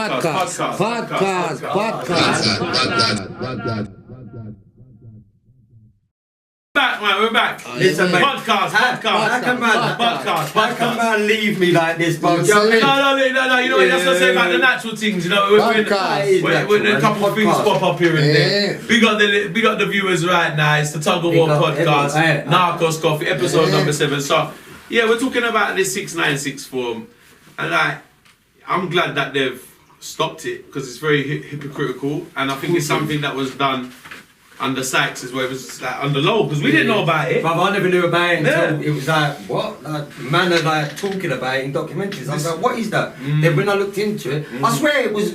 man, we're back. Listen, mate. Podcast. How can man leave me like this, bro? No. You know what? That's what I say about the natural things. You know, when a couple of things pop up here and there. We got the viewers right now. It's the Tuggawar Podcast, Narcos Coffee, episode number 7. So, yeah, we're talking about this 696 form. And I'm glad that they've stopped it because it's very hypocritical, and I think it's something that was done under Sykes as well. It was like under Low because we didn't know about it. But I never knew about it until it was like what? Like man are like talking about it in documentaries. I was like, what is that? Then when I looked into it, I swear it was.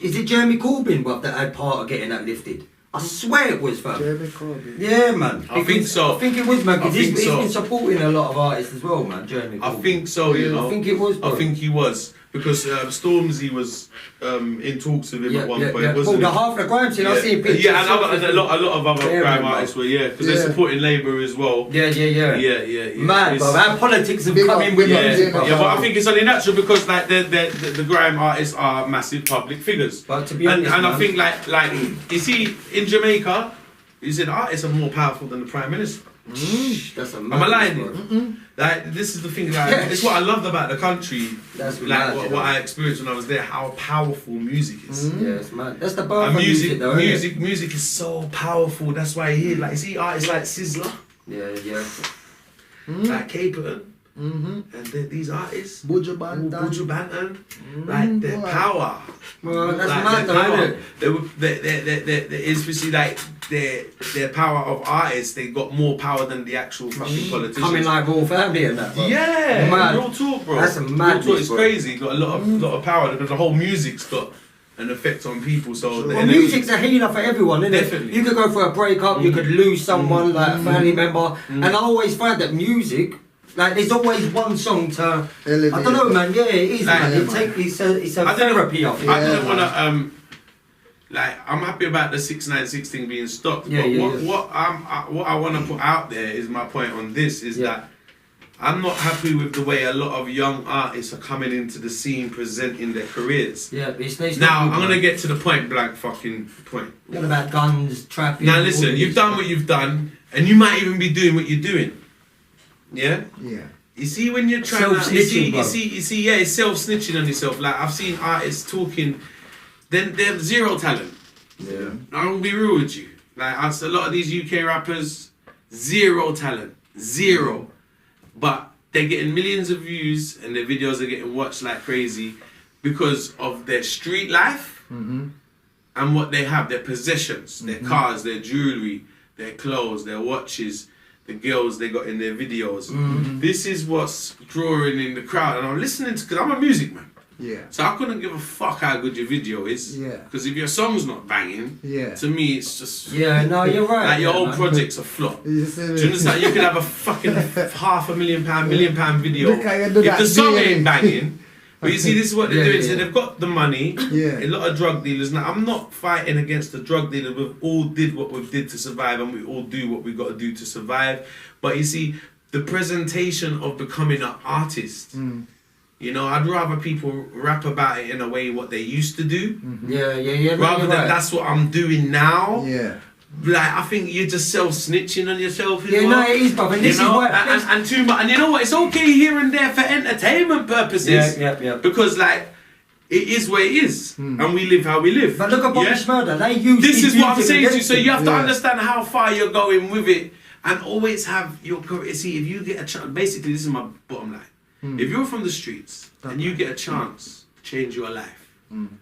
Is it Jeremy Corbyn that had part of getting that lifted? I swear it was, fam. Jeremy Corbyn. Yeah, man. I think so. I think it was, man, because he's been supporting a lot of artists as well, man, Jeremy Corbyn. I think so, you know. I think it was, bro. I think he was. Because Stormzy was in talks with him at one point, wasn't he? Half the Grime scene, I've seen pictures. Yeah, and a lot of other Grime artists were, because they're supporting Labour as well. Yeah. Man, bro, our politics have come in with us. Yeah, but I think it's only natural because like the Grime artists are massive public figures. But to be honest, and I think like you see in Jamaica, you said artists are more powerful than the Prime Minister. That's a Am I lying? Like this is the thing. Like it's what I loved about the country. That's like what I experienced when I was there. How powerful music is. Yes, man. That's the birth of music, though. Music is so powerful. That's why you see artists like Sizzler. Yeah. Like Capleton. And these artists, Buju Banton, like their power. Well, that's like mad, though, isn't it? Especially like their power of artists, they got more power than the actual fucking politicians. Coming like Royal Family and that, bro. Yeah, mad. Real talk, bro. That's a mad. Real talk is crazy. Got a lot of power because the whole music's got an effect on people. So music's a healer for everyone, isn't Definitely. it? You could go for a breakup, you could lose someone like a family member, and I always find that music. Like there's always one song to elevate. I don't know, man. Yeah, it is, man. It's a therapy of it. I don't want to like I'm happy about the 696 thing being stopped. What I want to put out there is my point on this is that I'm not happy with the way a lot of young artists are coming into the scene presenting their careers. Yeah, it's now I'm gonna get to the point blank fucking point. What about guns, trapping? Now listen, you've done what you've done, and you might even be doing what you're doing. Yeah. You see when you're trying to, you see, it's self-snitching on yourself. Like I've seen artists talking, then they have zero talent. Yeah. I'll be real with you. Like a lot of these UK rappers, zero talent, zero, but they're getting millions of views and their videos are getting watched like crazy because of their street life and what they have, their possessions, their cars, their jewelry, their clothes, their watches. The girls they got in their videos. This is what's drawing in the crowd, and I'm listening to because I'm a music man. Yeah. So I couldn't give a fuck how good your video is. Yeah. Because if your song's not banging, to me it's just. Yeah, no, you're right. Like your whole project's a flop. Do you understand? You could have a fucking £500,000, £1 million video. If the song ain't banging. But you see, this is what they're doing. So they've got the money. A lot of drug dealers. Now, I'm not fighting against the drug dealers. We've all did what we've did to survive, and we all do what we got to do to survive. But you see, the presentation of becoming an artist, You know, I'd rather people rap about it in a way what they used to do. Yeah. Rather than that's what I'm doing now. Yeah. Like, I think you're just self-snitching on yourself. Yeah, no, it is, brother. And this is why... And too much. And you know what? It's okay here and there for entertainment purposes. Yeah. Because, like, it is where it is. And we live how we live. But look at Bobby Shmurda. They use this is what I'm saying to you. So you have to Yeah. understand how far you're going with it. And always have your... See, if you get a chance... Basically, this is my bottom line. If you're from the streets and you get a chance to change your life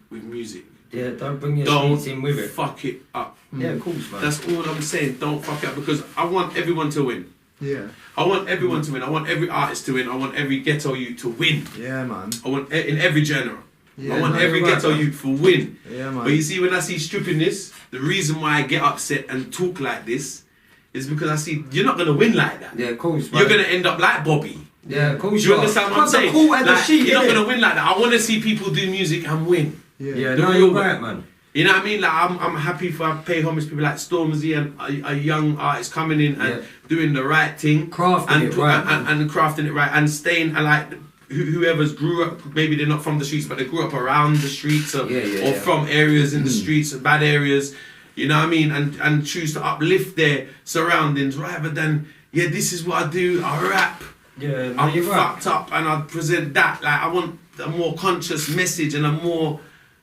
with music... Yeah, don't bring your streets in with it. Fuck it up. Yeah, of course, man. That's all I'm saying. Don't fuck it up, because I want everyone to win. Yeah. I want everyone to win. I want every artist to win. I want every ghetto youth to win. Yeah, man. I want in every genre. Yeah, I want every ghetto youth to win. Yeah, man. But you see, when I see stupidness, the reason why I get upset and talk like this is because I see you're not gonna win like that. Yeah, of course, man. You're gonna end up like Bobby. Yeah, of course. Do you understand what I'm saying? Cool like, sheet, you're not gonna win like that. I want to see people do music and win. Yeah, The no, real you're way. right, man. You know what I mean? Like, I'm happy for I pay homage to people like Flamezee and a young artist coming in and doing the right thing, Crafting it right, and crafting it right, and staying and like whoever's grew up. Maybe they're not from the streets, but they grew up around the streets or from areas in the streets, bad areas. You know what I mean? And choose to uplift their surroundings rather than this is what I do. I rap. Yeah, no, I'm you're fucked up and I present that. Like, I want a more conscious message and a more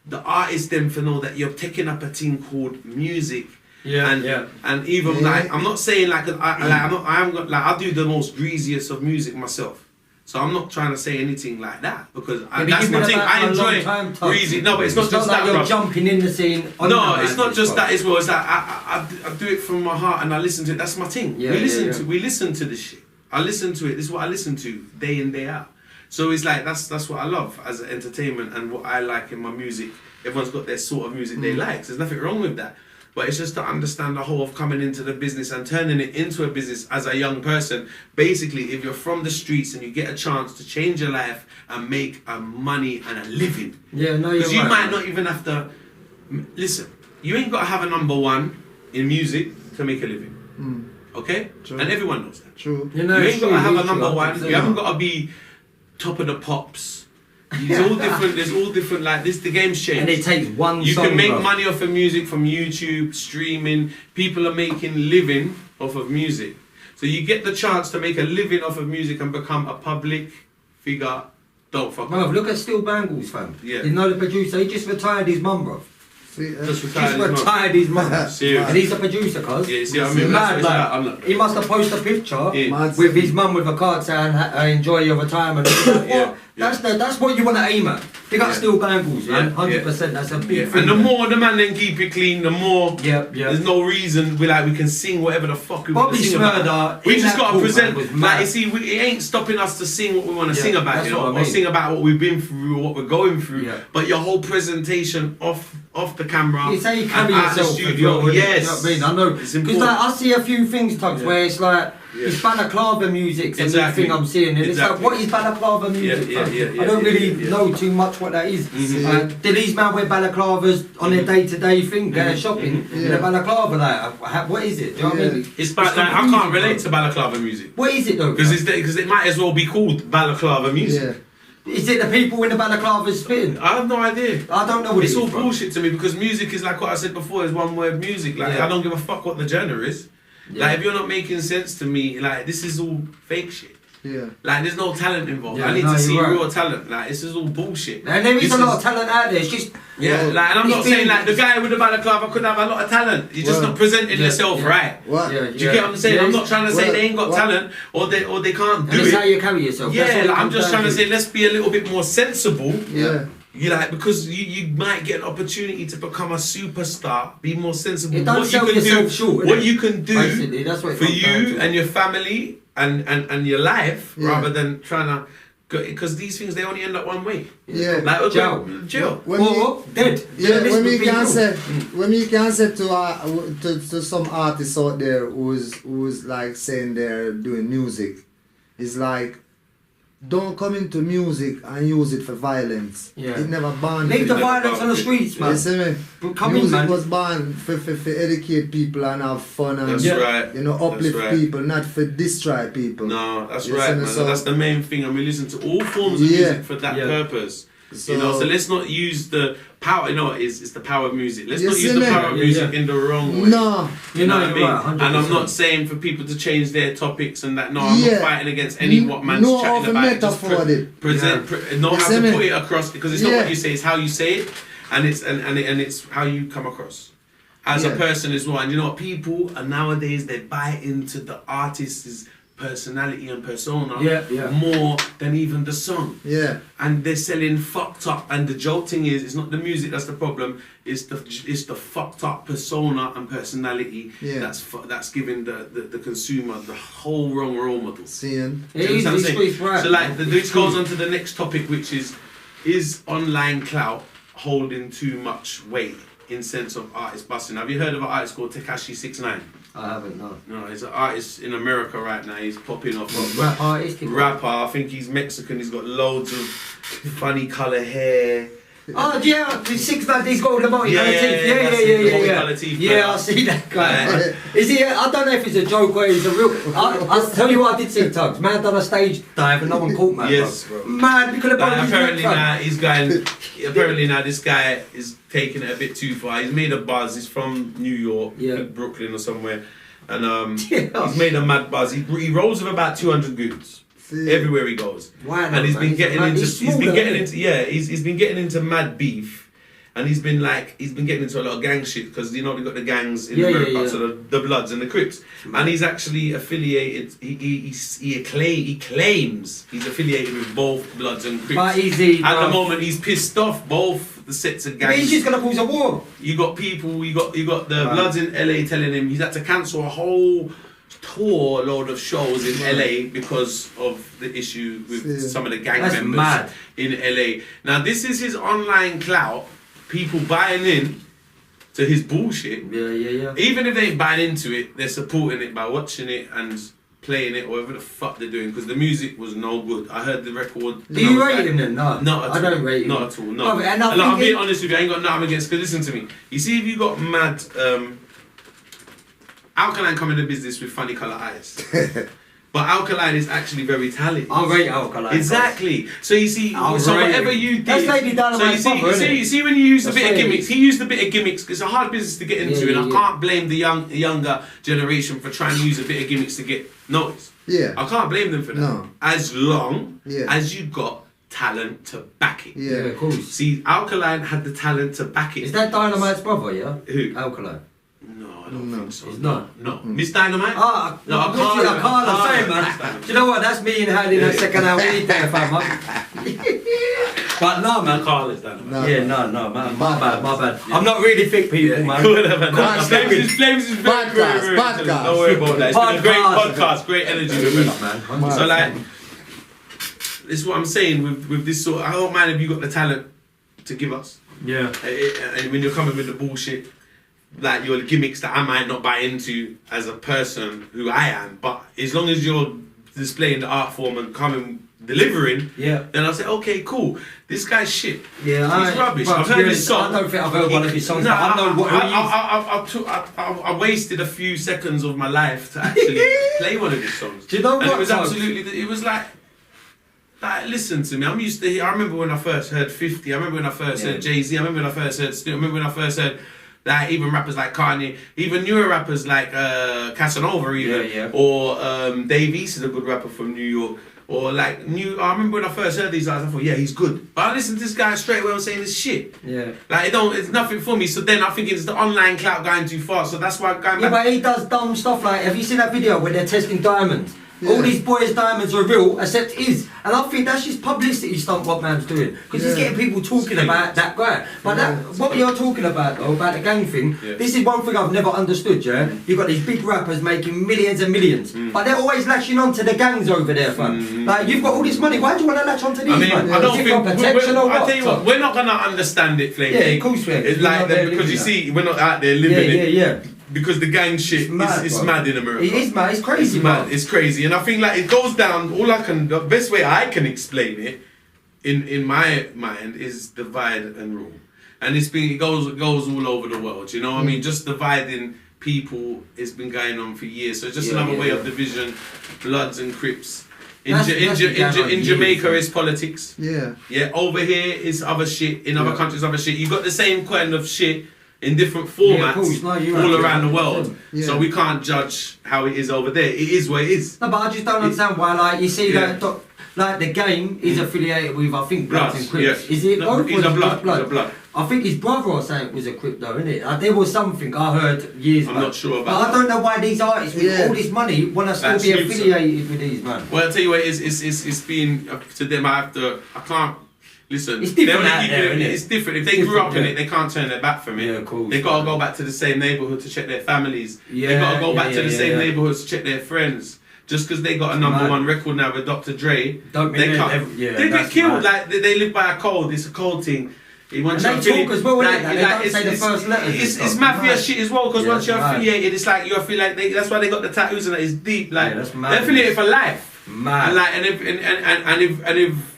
the artist them to know that you're taking up a thing called music. And even like I'm not saying like I do the most greasiest of music myself. So I'm not trying to say anything like that because that's my thing. I enjoy greasy. No, but it's not just like that. You're jumping in the scene. No, it's not just that as well. It's like I do it from my heart and I listen to it. That's my thing. We listen to this shit. I listen to it. This is what I listen to day in, day out. So it's like that's what I love as an entertainment and what I like in my music. Everyone's got their sort of music they like. So there's nothing wrong with that. But it's just to understand the whole of coming into the business and turning it into a business as a young person. Basically, if you're from the streets and you get a chance to change your life and make a money and a living. Yeah, no, you're right. Because you might not even have to... Listen, you ain't got to have a number one in music to make a living. Okay? True. And everyone knows that. True. You ain't got to have a number one. You haven't got to be top of the pops. It's all different. There's all different. Like this, the game's changed. And it takes one. You song, can make bro. money off of music from YouTube, streaming. People are making living off of music. So you get the chance to make a living off of music and become a public figure. Don't fuck Bro, up. look at Steel Bangles, fam. Yeah. You know the producer. He just retired his mum, bro. Just retired his mum. Serious. And he's a producer, cuz. Yeah, see what I mean? Mad, That's like, not- he must have posted a picture Yeah. with his mum with a card saying, enjoy your retirement. Yeah. That's what you want to aim at. Big up Yeah. Steel Bangles, man. Yeah, 100%. That's a big thing. And the more the man then keep it clean, the more there's no reason we can sing whatever the fuck we want Bobby to sing Shmurda, about. We in just that gotta court, present. man, was Like mad. you see, it ain't stopping us to sing what we want to sing about, that's you know, what I or mean. sing about what we've been through, or what we're going through. Yeah. But your whole presentation off the camera, It's how you carry and out the yourself. studio, Yes. yes. You know what I mean? I know. It's Because important. like, I see a few things, Tugs, Yeah. where it's like, Yeah. it's balaclava music, the Exactly. thing I'm seeing. And it's Exactly. like, what is balaclava music? Yeah, fam? yeah, I don't really yeah. know too much what that is. Mhm. Do these men wear balaclavas on their day-to-day thing, going shopping in a balaclava? Like, what is it? Do you know what I mean? It's like I can't confusing, relate bro. to balaclava music What is it though? because it might as well be called balaclava music. Yeah. Is it the people in the balaclavas spitting? I have no idea. I don't know what It's it is, all bro. bullshit to me because music is like what I said before, is one word music. Like Yeah. I don't give a fuck what the genre is. Yeah. Like if you're not making sense to me, like this is all fake shit. Yeah. Like there's no talent involved. Yeah, I need no, to see you're right. real talent. Like this is all bullshit. And there is This a lot of talent out there. It's just Yeah, Well, like and I'm it's not saying been- like the guy with the balaclava could have a lot of talent. You're just Well, not presenting yeah, yourself yeah. right. What? Yeah, Do you get what I'm saying? Yeah, I'm not trying to say well, they ain't got well- talent or they can't and do it's how it. you carry yourself. That's Yeah, what it like, I'm comes just down trying to say let's be a little bit more sensible. Yeah. You like because you might get an opportunity to become a superstar. Be more sensible. It don't what sell you can yourself do, short, what innit? you can do Basically, that's what it for comes down you to. and your family and your life, Yeah. rather than trying to. Because these things they only end up one way. Yeah. Like Jail. When Or dead. Yeah, This when would we be can you. say, when we can say to some artists out there who's like saying they're doing music, it's like don't come into music and use it for violence. Yeah. It never born. Leave the for- violence on the streets, man. You see me? But come Music in, man. was born for educate people and have fun and That's right. you know, uplift That's right. people, not for destroy people. No, that's You right, see me? man. So- That's the main thing, and we listen to all forms of Yeah. music for that Yeah. purpose. So- You know, so let's not use the power. You know, it's the power of music. Let's You not see use the me? power of Yeah, music yeah. in the wrong way. No. You know what I you're mean? right, 100%. And I'm not saying for people to change their topics and that. No, I'm Yeah. not fighting against any what man's No chatting over about. It. Just metaphor it. present, know You how see to me? put it across, because it's not Yeah. what you say, it's how you say it, and it's how you come across as a Yeah. person as well. And you know what? People are nowadays, they buy into the artist's personality and persona Yeah. more than even the song. Yeah. And they're selling fucked up. And the joke thing is, it's not the music that's the problem. It's the fucked up persona and personality Yeah. that's giving the consumer the whole wrong role model. Seeing. Do you understand what I'm saying? Right. So like, this goes on to the next topic, which is online clout holding too much weight in sense of artists busting? Have you heard of an artist called Tekashi 69? I haven't, no. No, he's an artist in America right now. He's popping off. Rap artist? Rapper, I think he's Mexican. He's got loads of funny colour hair. Oh yeah, the 6 lads, he's got all the multi Yeah, colour yeah, teeth. yeah, Yeah, that's yeah, it, the yeah, multi-colour yeah. teeth, Yeah, man. I see that guy. Right. Is he? I don't know if it's a joke or he's a real. I'll tell you what I did see, Tugs. Man done a stage dive and no one caught man. Yes, bro. bro. Man, we could have Like, apparently now he's going. Apparently now this guy is taking it a bit too far. He's made a buzz. He's from New York, Yeah. Brooklyn or somewhere, and Yeah. he's made a mad buzz. He rolls with about 200 goods everywhere he goes, Why not, and he's man? been getting into. He's He's been smaller, getting isn't into. Yeah, he's been getting into mad beef. And he's been getting into a lot of gang shit, because you know they got the gangs in America, so the Bloods and the Crips, and he's actually affiliated. He claims he's affiliated with both Bloods and Crips. But easy, At the bruv. moment, he's pissed off both the sets of But he's gangs. just gonna cause a war. You got people. You got the Bloods in LA telling him he's had to cancel a whole tour load of shows in LA because of the issue with some of the gang That's members mad. in LA. Now this is his online clout, people buying in to his bullshit. Yeah. Even if they ain't buying into it, they're supporting it by watching it and playing it, or whatever the fuck they're doing, because the music was no good. I heard the record. Do you rate him then? No. Not at all. I don't rate him. Not at all. No. No, and I And I'm think being it- honest with you. I ain't got nothing against. Because listen to me. You see, if you got mad Alkaline come into business with funny colour eyes, but Alkaline is actually very talented. I'll rate Alkaline. Exactly. So you see, I'll so rate whatever him. you did. That's Lady Dynamite's so brother, innit? you see when you use a That's bit of right. gimmicks, he used a bit of gimmicks. It's a hard business to get into, Yeah, and I yeah. can't blame the younger generation for trying to use a bit of gimmicks to get noticed. Yeah. I can't blame them for that. No. As long Yeah. as you got talent to back it. Yeah, of course. See, Alkaline had the talent to back it. Is that Dynamite's brother, yeah? Who? Alkaline. No, I don't think so. It's not. No. Miss Dynamite? Ah, No, I I can't. can't say, man. Do you know what? That's me in hand in that second hour weed there, fam. But no, man. Carlos Dynamite. No. Yeah, no, man. My bad. I'm not really thick people, man. Whatever. Podcast. Flames is very, Podcast, very podcast. intelligent. Don't worry about that. It's been a great Podcast. podcast, great energy with it. man. So like, this is what I'm saying with this sort. I don't mind if you got the talent to give us, Yeah. and when you're coming with the bullshit, like your gimmicks that I might not buy into as a person who I am, but as long as you're displaying the art form and coming delivering, Yeah. then I'll say, okay, cool. This guy's shit. Yeah, He's rubbish. but I've to be heard honest, his song. I don't think I've heard one of his songs. No, but I know what he is. I wasted a few seconds of my life to actually play one of his songs. Do you know And what, it was Tugs? absolutely. It was like, listen to me. I'm used to. I remember when I first heard 50. I remember when I first heard Jay-Z. I remember when I first heard Snoop. I remember when I first heard. Like even rappers like Kanye, even newer rappers like Casanova, even, Yeah. or Dave East is a good rapper from New York. Or like I remember when I first heard these guys, I thought, yeah, he's good. But I listened to this guy straight away, I'm saying this shit. Yeah. Like it's nothing for me. So then I think it's the online clout going too far. So that's why I'm going Yeah, back. but he does dumb stuff like, have you seen that video where they're testing diamonds? All these boys' diamonds are real, except his. And I think that's just publicity stunt what man's doing. Because he's getting people talking about that guy. But what you're talking about though, about the gang thing, this is one thing I've never understood, yeah? You've got these big rappers making millions and millions, but they're always latching on to the gangs over there, fam. Like, you've got all this money, why do you want to latch on to these, I mean, man? I don't Is it think. for protection or what? I tell you what, we're not gonna understand it, Flame. Yeah, of course we are. It's We're like not there because you living see, we're not out there living it. Yeah. because the gang shit is mad in America. It is mad. It's crazy. It's mad. It's crazy, and I think like it goes down. The best way I can explain it, in my mind, is divide and rule, and it goes all over the world. You know what I mean? Just dividing people has been going on for years. So it's just another way of division, Bloods and Crips. In Jamaica is politics. Yeah. Yeah. Over here is other shit. In other countries, other shit. You got the same kind of shit in different formats all around the world. Yeah. So we can't judge how it is over there. It is what it is. No, but I just don't understand why. Like you see that. Like the game is affiliated with, I think, Bloods and Crips. Yeah. Is it both? He's a Blood. He's a Blood. I think his brother or something was a Crip though, isn't it? There was something I heard years ago. I'm not sure about that. I don't know why these artists with all this money want to still be affiliated with these, man. Well, I'll tell you what, it's been, to them, I can't, listen. It's different out there, isn't it? It's different. If they grew up in it, they can't turn their back from it. Yeah, of course. They got to go back to the same neighbourhood to check their families. They got to go back to the same neighbourhoods to check their friends. Just because they got a number one record now with Dr. Dre, they get killed. Mad. Like they live by a code. It's a code thing. Once and they talk as well, like, they don't say the first letters. It's mafia shit as well. Because once you're affiliated, it's like you affiliate. That's why they got the tattoos and it's deep. Like they're affiliated for life. Mad. And if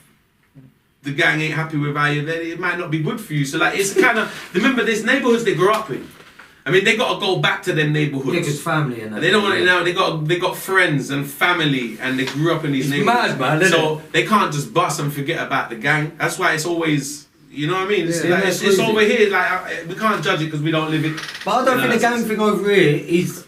the gang ain't happy with how you, then it might not be good for you. So like it's kind of remember there's neighbourhoods they grew up in. I mean, they got to go back to them neighbourhoods. Yeah, because family and that. They don't want it now. They got friends and family, and they grew up in these neighbourhoods. Mad, man, so they can't just bust and forget about the gang. That's why it's always, you know what I mean? It's over here. Like we can't judge it because we don't live it. But I don't think the gang thing over here is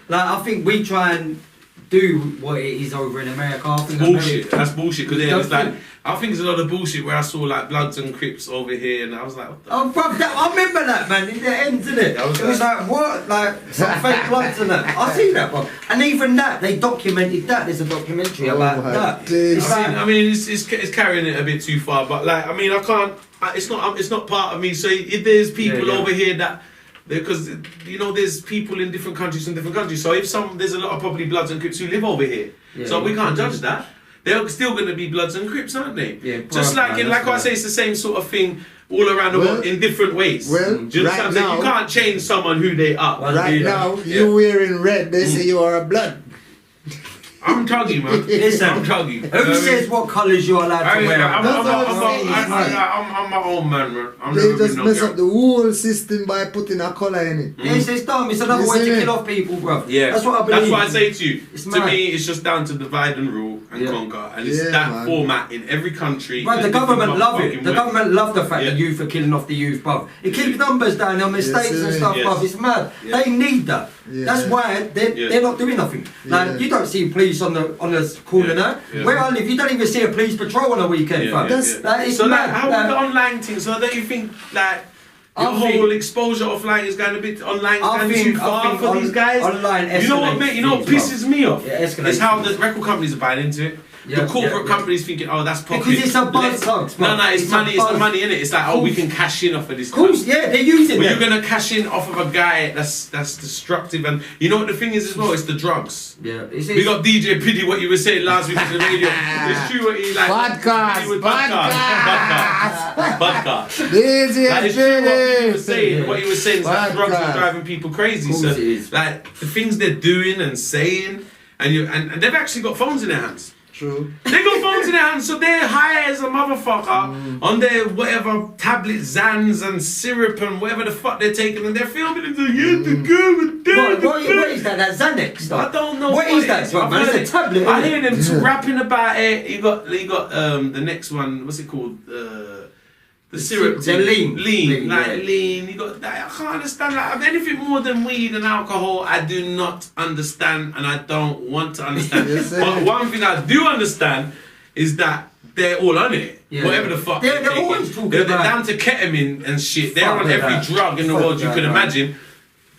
like I think we try and do what it is over in America. I think bullshit. That's bullshit. Because it's like. I think it's a lot of bullshit where I saw like Bloods and Crips over here and I was like, what the oh, bro, I remember that, man, in the end, didn't it? It was like, what? Like, some fake Bloods and that. I see that, bro. And even that, they documented that. There's a documentary about that. I mean, it's carrying it a bit too far, but like, I mean, I can't, it's not part of me. So if there's people over here that, because, you know, there's people in different countries. So if there's a lot of probably Bloods and Crips who live over here. Yeah, so we can't judge that. They're still going to be Bloods and Crips, aren't they? Yeah, just like I say, it's the same sort of thing all around the world in different ways. Well, do you right now, you can't change someone who they are. Right now, you're wearing red. They say you are a Blood. I'm Tuggy, man. Listen, I'm Tuggy. Who says what colours you're allowed to wear? I'm my own man. They just mess up the whole system by putting a colour in it. Yes, it's dumb. It's another way to kill off people, bro. Yeah, that's what I believe. That's what I say to you. To me, it's just down to divide and rule and conquer, and it's that format in every country. Right, the government love it. The government love the fact that youth are killing off the youth, bro. It keeps numbers down on mistakes and stuff, bro. It's mad. They need that. That's why they're not doing nothing. Like you don't see police on the corner now. Where I live, you don't even see a police patrol on a weekend, fam. So like, how would the online thing? So don't you think like your whole exposure offline is going a bit online? Going too far for these guys. Online, you know what, mate? You know what pisses me off? It's how the record companies are buying into it. The corporate companies thinking, oh, that's pocket. Because it's a buzz. No, it's money. It's the money in it. It's like, oh, we can cash in off of this. Of course, they're using it. But you're gonna cash in off of a guy that's destructive, and you know what the thing is as well. It's the drugs. Yeah, we got DJ Piddy. What you were saying last week on the radio. It's true. What he like. Podcast. DJ Piddy. What he was saying is that drugs are driving people crazy. So, like the things they're doing and saying, and they've actually got phones in their hands. True. They got phones in their hands, so they're high as a motherfucker on their whatever tablet Zans and syrup and whatever the fuck they're taking, and they're filming it. What is that? That Xanax? I don't know. What is that? Man, it's a tablet. I hear them rapping about it. You got the next one. What's it called? The syrup, the lean. Lean. You got that. I can't understand that. Anything more than weed and alcohol, I do not understand, and I don't want to understand. But one thing I do understand is that they're all on it. Yeah. Whatever the fuck they're always talking they're about. Down to ketamine and shit. They're on every drug in the world you can imagine.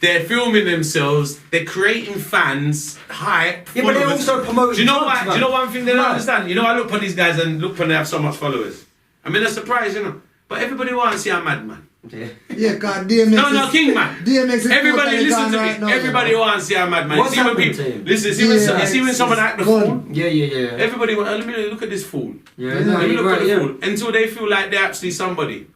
They're filming themselves. They're creating fans, hype. Yeah, but they're also promoting. Do you know what? Do you know one thing they don't understand? You know, I look upon these guys and look upon they have so much followers. I mean, they're surprised, you know. But everybody wants to see a madman. Yeah, God, DMX. No, King man. DMX is everybody listen to me. Right now, everybody wants to see a madman. What's happened to him? Listen, see when someone act the fool. Yeah. Everybody, let me look at this fool. Yeah, let me look at the fool until they feel like they're actually somebody.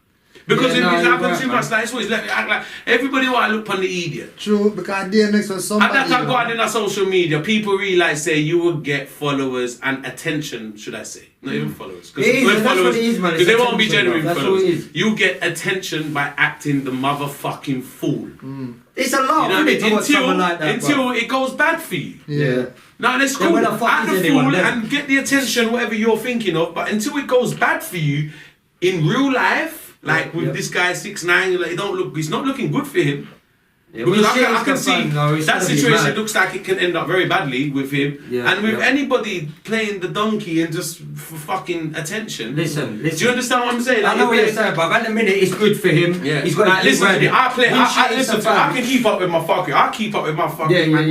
Because if no, it's you're happened right, too much, like, it's always like, act like everybody want to look upon the idiot. True, because DMX was somebody. And that's how God in our social media, people realize, say, you will get followers and attention, should I say. Not even followers. Because they won't be genuine followers. You'll get attention by acting the motherfucking fool. It's a lot, you know isn't it, someone like that, until it goes bad for you. Yeah. Now let's go act the fool and get the attention, whatever you're thinking of, but until it goes bad for you in real life, like with this guy 6ix9ine, like it's not looking good for him. Yeah, because I can see that situation looks like it can end up very badly with him. Yeah, and with anybody playing the donkey and just for fucking attention. Listen. Do you understand what I'm saying? Like, I know what you're saying, but at the minute it's good for him. Yeah. He's got to listen to me. I can keep up with my fucking. I keep up with my fucking. But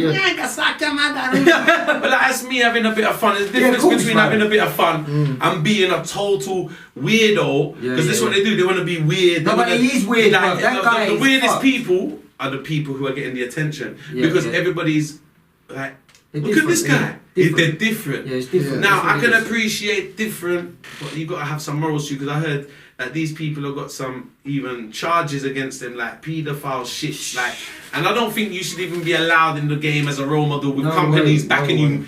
like, that's me having a bit of fun. There's a difference between having a bit of fun and being a total weirdo. Because this is what they do. They want to be weird. No, but he is weird. Like, the weirdest people are the people who are getting the attention because everybody's like, look at this guy. They're different. Yeah, it's different. Now I can appreciate different, but you got to have some morals too. Because I heard that these people have got some even charges against them, like paedophile shit. Like, and I don't think you should even be allowed in the game as a role model with companies backing you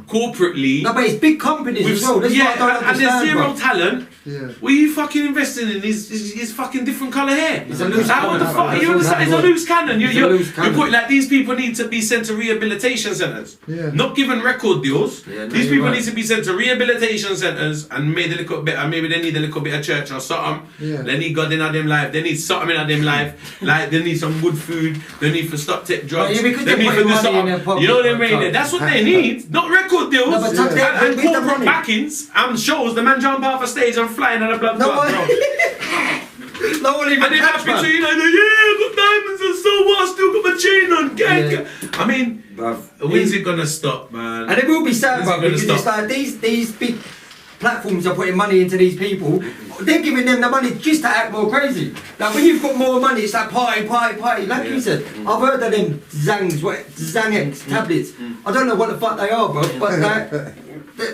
corporately. No, but it's big companies as well. That's what I don't and there's zero talent. Yeah. What are you fucking investing in? Is fucking different colour hair. It's a loose cannon. What the fuck? You understand? It's a loose cannon. You put like these people need to be sent to rehabilitation centres. Yeah. Not given record deals. Yeah, these people need to be sent to rehabilitation centres and made a little bit. Maybe they need a little bit of church or something. Yeah. They need God in them life. They need something in them life. Like they need some good food. They need for stop take drugs. They need for this something. You know what I mean? That's what they need. Not record deals. No, but and corporate backings and shows. The man jump off a stage and flying on a blood clot. No one even and they have picture, you know, I got diamonds and so what? I still got my chain on. Gang. I mean, when's it gonna stop, man? And it will be sad, bro, because it's like these big platforms are putting money into these people. They're giving them the money just to act more crazy. Like when you've got more money, it's like party. Like you said, I've heard of them Xanax tablets. I don't know what the fuck they are, bro, but like,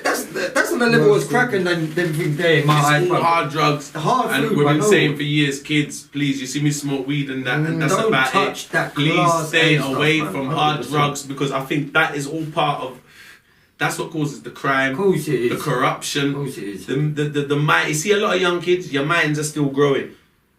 that's on the level as cracking than things there in my eyes, bro. Hard drugs. Hard and food, we've been saying for years, kids, please, you see me smoke weed and that, and that's don't about touch it. That please stay away stuff, from 100%. hard drugs because I think that is all part of. That's what causes the crime, the corruption, the mind. You see a lot of young kids, your minds are still growing.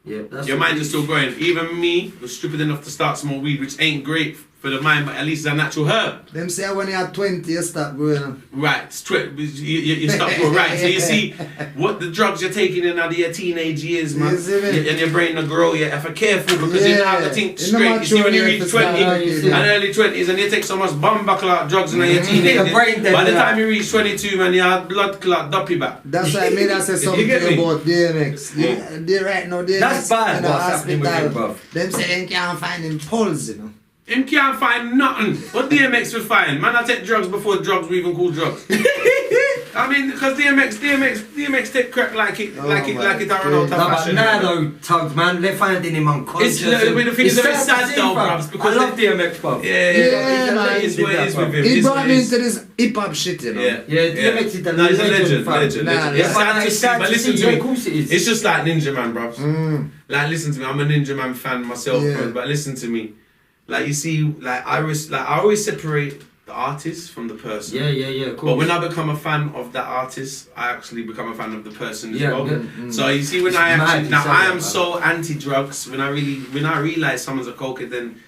Yeah, your minds are still growing. Even me was stupid enough to start smoke weed, which ain't great for the mind, but at least it's a natural herb. Them say when you're 20, you stop growing. Right, you stop growing. Right, so you see what the drugs you're taking in out of your teenage years, man, and your brain will grow. You have to be careful because you don't have to think straight. You see when you reach 20 and early 20s and you take so much bomb clot drugs in your teenage. By the time you reach 22, man, you have blood clot duppy back. That's why I mean I say something about DMX. They right now, DMX that's bad. in the hospital. Them say they can't find him pulse, you know. Him can't find nothing. What DMX will find? Man, I take drugs before drugs were even called drugs. I mean, because DMX take crack like it are an old fashion. Now though, Tugs, man, they're finding him unconscious. The thing is a bit sad though, bruv. Because I love DMX, bruv. Yeah, man. It is what it is with him. He brought me into this hip hop shit, you know. Yeah, DMX is the legend. It's sad to see, but listen to me. Of course it is. It's just like Ninja Man, bruv. Like, listen to me. I'm a Ninja Man fan myself, but listen to me. Like you see, like I always separate the artist from the person. Yeah, of course. But when I become a fan of that artist, I actually become a fan of the person as well. So you see, when I am so anti-drugs. When I realize someone's a cokehead, then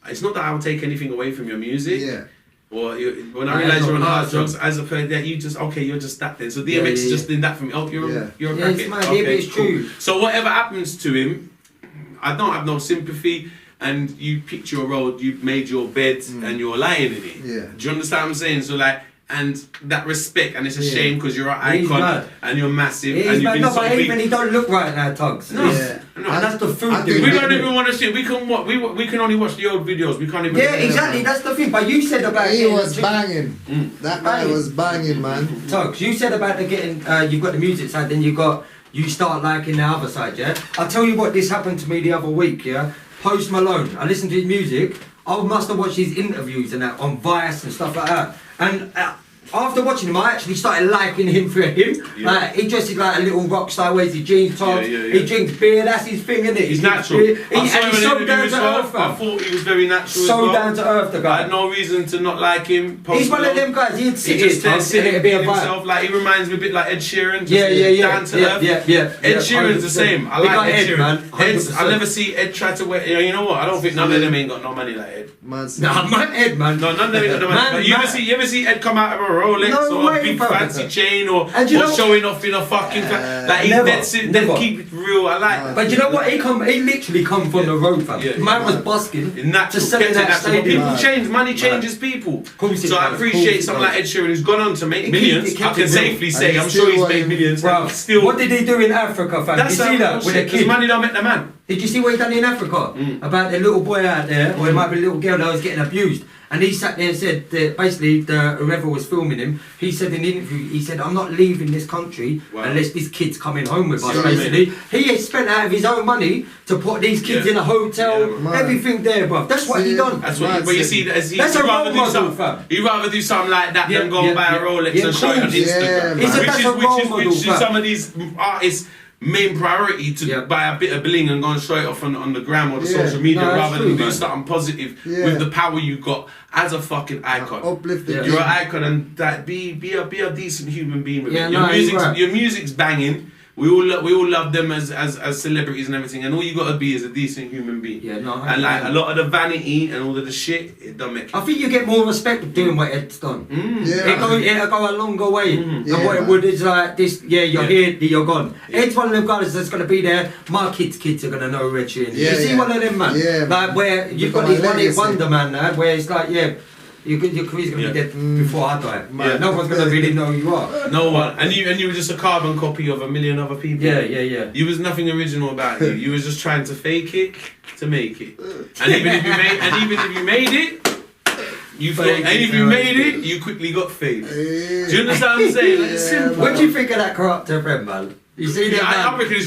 it's not that I will take anything away from your music. Yeah. Or when I realize you're on hard drugs, as a person, that you're just that then. So DMX is just doing that for me. Oh, you're a crackhead. Okay, it's true. So whatever happens to him, I don't have no sympathy. And you picked your road, you made your bed, and you're lying in it. Yeah. Do you understand what I'm saying? So like, and that respect, and it's a shame because you're an icon and you're massive. And you've been so big. Even he don't look right now, Tugs. No. And that's the food. We don't even want to see. We can only watch the old videos. We can't even. Yeah, exactly. That's the thing. But you said about he was banging. That guy was banging, man. Tugs, you said about the getting. You've got the music side, then you start liking the other side. Yeah. I'll tell you what. This happened to me the other week. Yeah. Post Malone. I listened to his music. I must have watched his interviews and that on Vice and stuff like that. And after watching him, I actually started liking him for him. Yeah. Like, he dresses like a little rock star, wears his jeans tops, he drinks beer, that's his thing, isn't it? He's natural. And he's so down to earth, I thought he was very natural. So down to earth, the I guy. had no reason to not like him. He's one of them guys, he'd sit just here, sit it'd be a vibe. himself. Like, he reminds me a bit like Ed Sheeran. Down to earth. Ed Sheeran's the same. I like Ed Sheeran. Man, I never see Ed try to wear. You know what? I don't think none of them ain't got no money like Ed. Nah, man, Ed, man. No, none of them ain't got no money. But you ever see Ed come out of a Rolex or a big fancy chain or showing off in a fucking like he then keep it real. I like that. But you know what? He literally come from the road, fam. Man was busking to selling that stadium. People change. Money changes people. So I appreciate someone like Ed Sheeran who's gone on to make millions. I can safely say I'm sure he's made millions. Still, what did he do in Africa, fam? Did you see that with a kid? Money don't make the man. Did you see what he done in Africa? About the little boy out there, or it might be a little girl that was getting abused. And he sat there and said that basically whoever was filming him, he said in the interview, he said, I'm not leaving this country unless this kid's coming home with us, basically. He had spent out of his own money to put these kids in a hotel, everything there, bruv. That's what he done. That's what but you see, that's a role model, fam. He'd rather do something like that than go and buy a Rolex and show it on Instagram. He said that's a role model, which is some of these artists' main priority to buy a bit of bling and go and show it off on the gram or the social media rather than do something positive with the power you got as a fucking icon. You're an icon and that be a decent human being with it. Your music's banging. We all love them as celebrities and everything, and all you gotta be is a decent human being. And like a lot of the vanity and all of the shit, it don't make it. I think you get more respect for doing what Ed's done. It'll go a longer way than what it would is like this. Yeah, you're here, you're gone. Ed's one of them guys that's gonna be there. My kids are gonna know Ed Sheeran. You see one of them, man. Like where you've got these one-hit wonder man, where it's like your career's gonna be dead before I die. No one's gonna really know who you are. No one. And you were just a carbon copy of a million other people. Yeah. You was nothing original about you. You was just trying to fake it to make it. And even if you made it, you quickly got faded. Do you understand what I'm saying? Like, it's simple. What do you think of that Corrupt FM, man? You see them, man? I reckon it's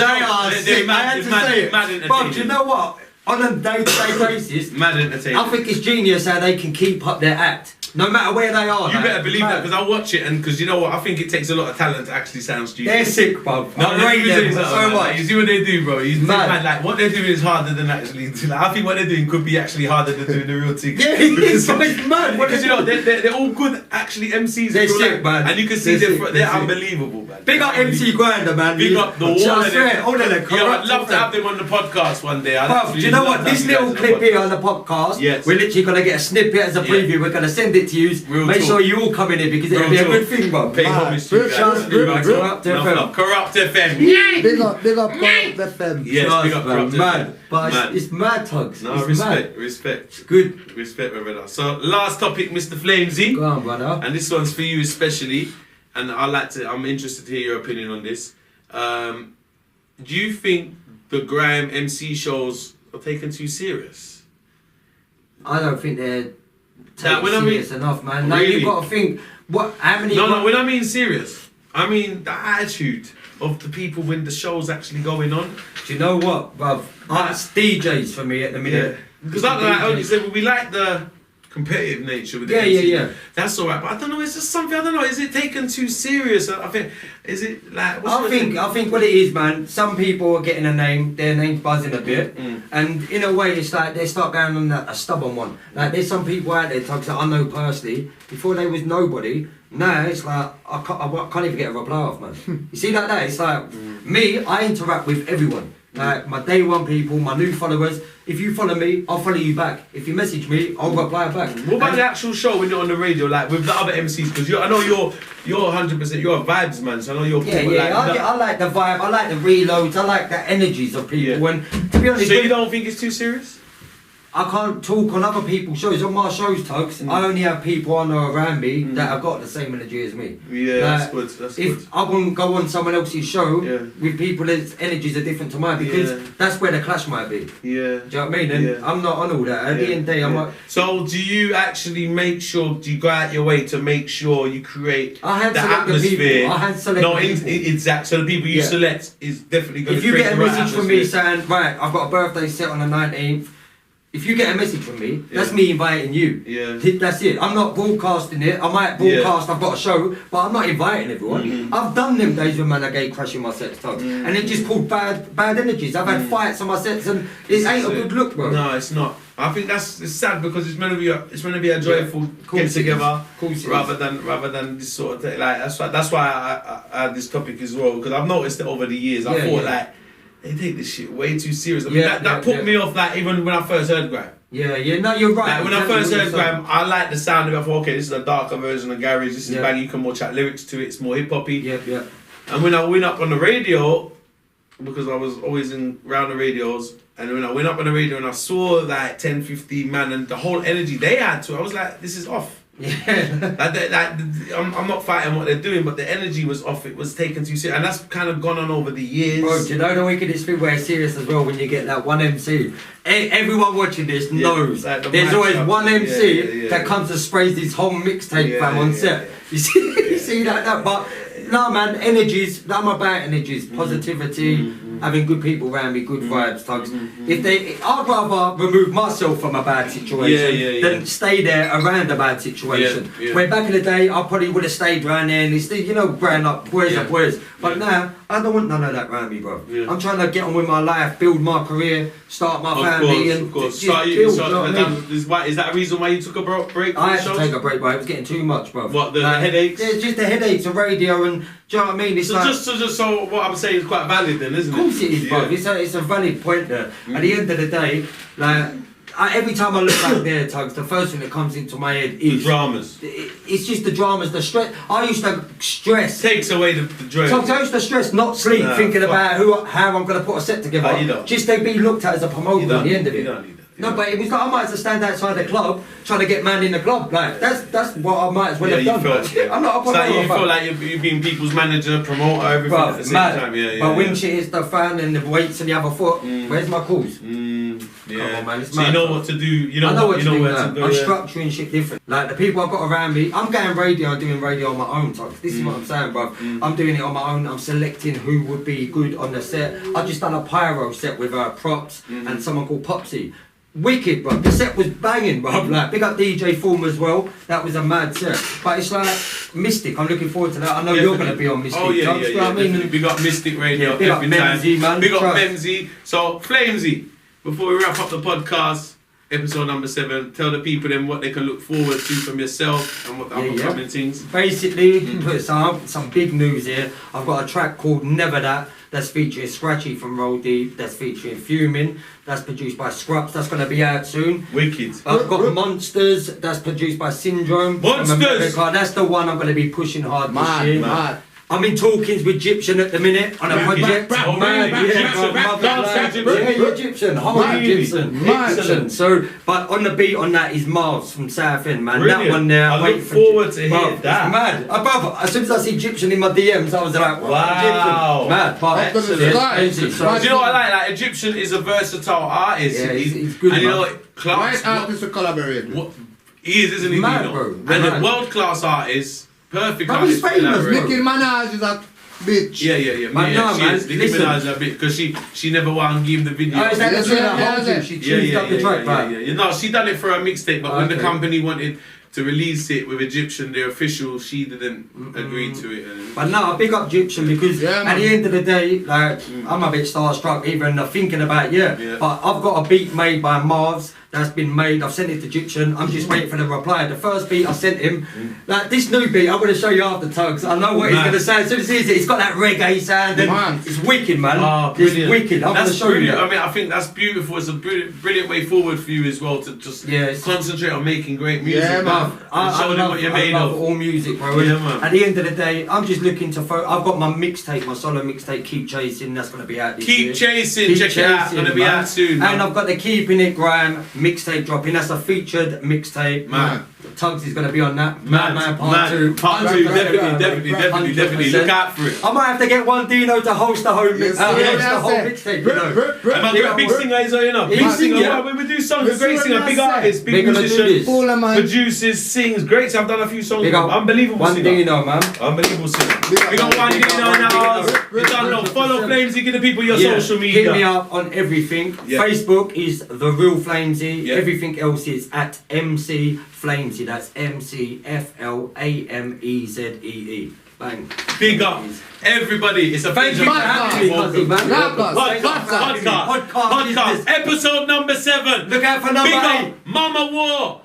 mad. But do you know what? On a day-to-day basis, mad entertainment. I think it's genius how they can keep up their act. No matter where they are. You better believe that because I watch it and because you know what, I think it takes a lot of talent to actually sound stupid. They're sick, bruv. I rate them so much. You see what they do, bro? He's mad. Like what they're doing is harder than actually. Like, I think what they're doing could be actually harder than doing the real thing. Yeah, it's mad. Because you know they're all good actually MCs. They're sick, man. And you can see they're unbelievable, man. Big up MC Grinder, man. Big up the wall. I'd love to have them on the podcast one day. Do you know what? This little clip here on the podcast, we're literally gonna get a snippet as a preview. We're gonna send it to you. Make sure you all come in here because it'll be a good thing, bro. Pay homage to you guys. Corrupt FM. Corrupt FM. Big up Corrupt FM. Yes, big up Corrupt FM. But it's mad, Tugs. No, respect. Good. Respect, my brother. So, last topic, Mr. Flamezee. Go on, brother. And this one's for you especially. And I'm interested to hear your opinion on this. Do you think the Grime MC shows are taken too serious? I don't think they're serious enough, man. Now you've got to think, how many... No, when I mean serious, I mean the attitude of the people when the show's actually going on. Do you know what, bruv? It's DJs for me at the minute. Because we like the competitive nature with the MC. That's alright, but I don't know, it's just something, I don't know, is it taken too serious? I think, is it like... I think what it is, man, some people are getting their name's buzzing a bit, and in a way it's like they start going on a stubborn one. Like there's some people out there, Tugs, that I know personally, before they was nobody, now it's like, I can't even get a reply off, man. You see like that, it's like, me, I interact with everyone. Like my day one people, my new followers. If you follow me, I'll follow you back. If you message me, I'll reply back. What about the actual show when you're on the radio, like with the other MCs? Because I know you're 100%, you're a vibes man, so I know you're cool. I like the vibe, I like the reloads, I like the energies of people. And to be honest, so you don't think it's too serious? I can't talk on other people's shows. On my shows, Tugs, I only have people on or around me that have got the same energy as me. Yeah, that's good. That's good. If I wouldn't go on someone else's show with people that's energies are different to mine because that's where the clash might be. Yeah. Do you know what I mean? And I'm not on all that. At the end of the day, I'm like... So do you actually do you go out your way to make sure you create the atmosphere? I hand select the people. Exactly. So the people you select is definitely going to create the right atmosphere. If you get a message from me saying, right, I've got a birthday set on the 19th, If you get a message from me, that's me inviting you. Yeah. That's it. I'm not broadcasting it. I might broadcast, I've got a show, but I'm not inviting everyone. I've done them days when man I gate crashing my sets, Tugs. And it just pulled bad energies. I've had fights on my sets and it ain't a good look, bro. No, it's not. I think it's sad because it's meant to be a joyful get together rather than this sort of thing. Like that's why I had this topic as well, because I've noticed it over the years. I thought like they take this shit way too serious. I mean, that put me off, like, even when I first heard Grime. No, you're right. Like, when I first heard Grime, I liked the sound of it. I thought, okay, this is a darker version of garage. This is bang. You can more chat lyrics to it. It's more hip hoppy. And when I went up on the radio, because I was always around the radios, and when I went up on the radio and I saw like 10, 15 man and the whole energy they had to it, I was like, this is off. I'm not fighting what they're doing, but the energy was off. It was taken too serious, and that's kind of gone on over the years. Bro, do you know the wickedest thing where it's serious as well when you get that one MC? Everyone watching this knows like there's always one MC that comes and sprays his whole mixtape fam on set. You see, you see that, but no man, energies. I'm about energies, positivity. Having good people around me, good vibes, Tugs. I'd rather remove myself from a bad situation than stay there around a bad situation. Where back in the day, I probably would have stayed around there and it's growing up, boys. But now, I don't want none of that around me, bro. I'm trying to get on with my life, build my career, start my family, and is that a reason why you took a break? I had to take a break, bro. It was getting too much, bro. What, the headaches? Yeah, just the headaches of radio and. Do you know what I mean? It's so what I'm saying is quite valid then, isn't it? Of course it is, bro. It's a valid point there. At the end of the day, like every time I look back there, Tugs, the first thing that comes into my head is the dramas. It's just the dramas, the stress. I used to stress. Takes away the joy. Tugs, I used to stress, not sleep, thinking about how I'm going to put a set together. Just to be looked at as a promoter at the end of it. You don't need that. No, but it was like I might as well stand outside the club trying to get man in the club. Like that's what I might as well have done. I'm not a promoter. You feel like you've been people's manager, promoter, everything at the same time. But when shit hits the fan and the weights on the other foot, where's my calls? Come on, man, it's so you know what to do. You know where to go. I'm structuring shit different. Like the people I've got around me, I'm going radio. I'm doing radio on my own. This is what I'm saying, bro. I'm doing it on my own. I'm selecting who would be good on the set. I just done a pyro set with props and someone called Popsy. Wicked, bro. The set was banging, bro. Like, big up DJ Form as well. That was a mad set. But it's like Mystic. I'm looking forward to that. I know you're going to be on Mystic. Oh, yeah. Big up Mystic Radio every time. Flamezee, man. Big up Flamezee. So, Flamezee, before we wrap up the podcast, episode number 7, tell the people then what they can look forward to from yourself and what the upcoming things. Basically, put some big news here. I've got a track called Never That. That's featuring Scratchy from Roll Deep. That's featuring Fuming. That's produced by Scrubs. That's going to be out soon. Wicked. I've got Monsters. That's produced by Syndrome. Monsters! That's the one I'm going to be pushing hard this year. I'm in talkings with Egyptian at the minute on a project. Egyptian, whole Egyptian. So, but on the beat on that is Marv's from Southend, man. Brilliant. That one there. I look forward to hear that. Mad. As soon as I see Egyptian in my DMs, I was like, wow. Egyptian. Mad. But do you know what I like? Like, Egyptian is a versatile artist. Yeah, he's good. And you know what? Right artist to collaborate. He is, isn't he? Mad, bro. And a world class artist. Perfect. But he's famous. Nicki Minaj is a bitch. Yeah. Nicki Minaj is a bitch because she never won give him the video. Oh, is that she changed up the track, right? No, she done it for a mixtape, but when the company wanted to release it with Egyptian, the official, she didn't agree to it. But no, I big up Egyptian because at the end of the day, like I'm a bit starstruck even thinking about but I've got a beat made by Marv's that's been made. I've sent it to Egyptian. I'm just waiting for the reply. The first beat I sent him, like this new beat, I'm going to show you after Tugs. I know what he's going to say. As soon as he sees it, it's got that reggae sound. And it's wicked, man. Oh, brilliant. It's wicked. I'm going to show you that. I mean, I think that's beautiful. It's a brilliant way forward for you as well to just concentrate on making great music. Yeah, man. Show them what you're made of. I love all music, bro. Yeah, man. At the end of the day, I'm just looking to. I've got my mixtape, my solo mixtape, Keep Chasing. That's going to be out this year. Keep Chasing. Check it out. Going to be out soon. And I've got the Keeping It Grime mixtape dropping. That's a featured mixtape. Man. Tugs is going to be on that. Man, Part 2. Part 2, definitely. Look out for it. I might have to get one Dino to host the whole mixtape, you know. I'm a big singer, you know. Big singer. When we do songs, a great singer, big artist, big musician, produces, sings. Great. I've done a few songs. Unbelievable singer. One Dino, man. Unbelievable singer. We got one Dino in the house. You don't know. Follow Flamezee. Give the people your social media. Hit me up on everything. Facebook is The Real Flamezee. Everything else is at MC Flamezee. That's MCFLAMEZEE. Bang. Big up. Everybody, it's a pleasure. Podcast. Episode number 7. Look out for number 8. Big up Mama War.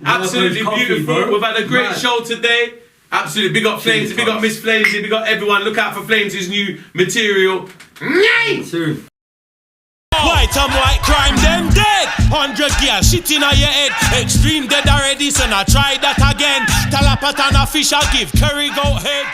Absolutely beautiful. We've had a great show today. Absolutely. Big up Flamezee. Big up Miss Flamezee. Big up everyone. Look out for Flamezee's new material. Soon. White and white crime, them dead. 100 gear, shit in your head. Extreme dead already, so now try that again. Talapat and a fish, I give curry goat head.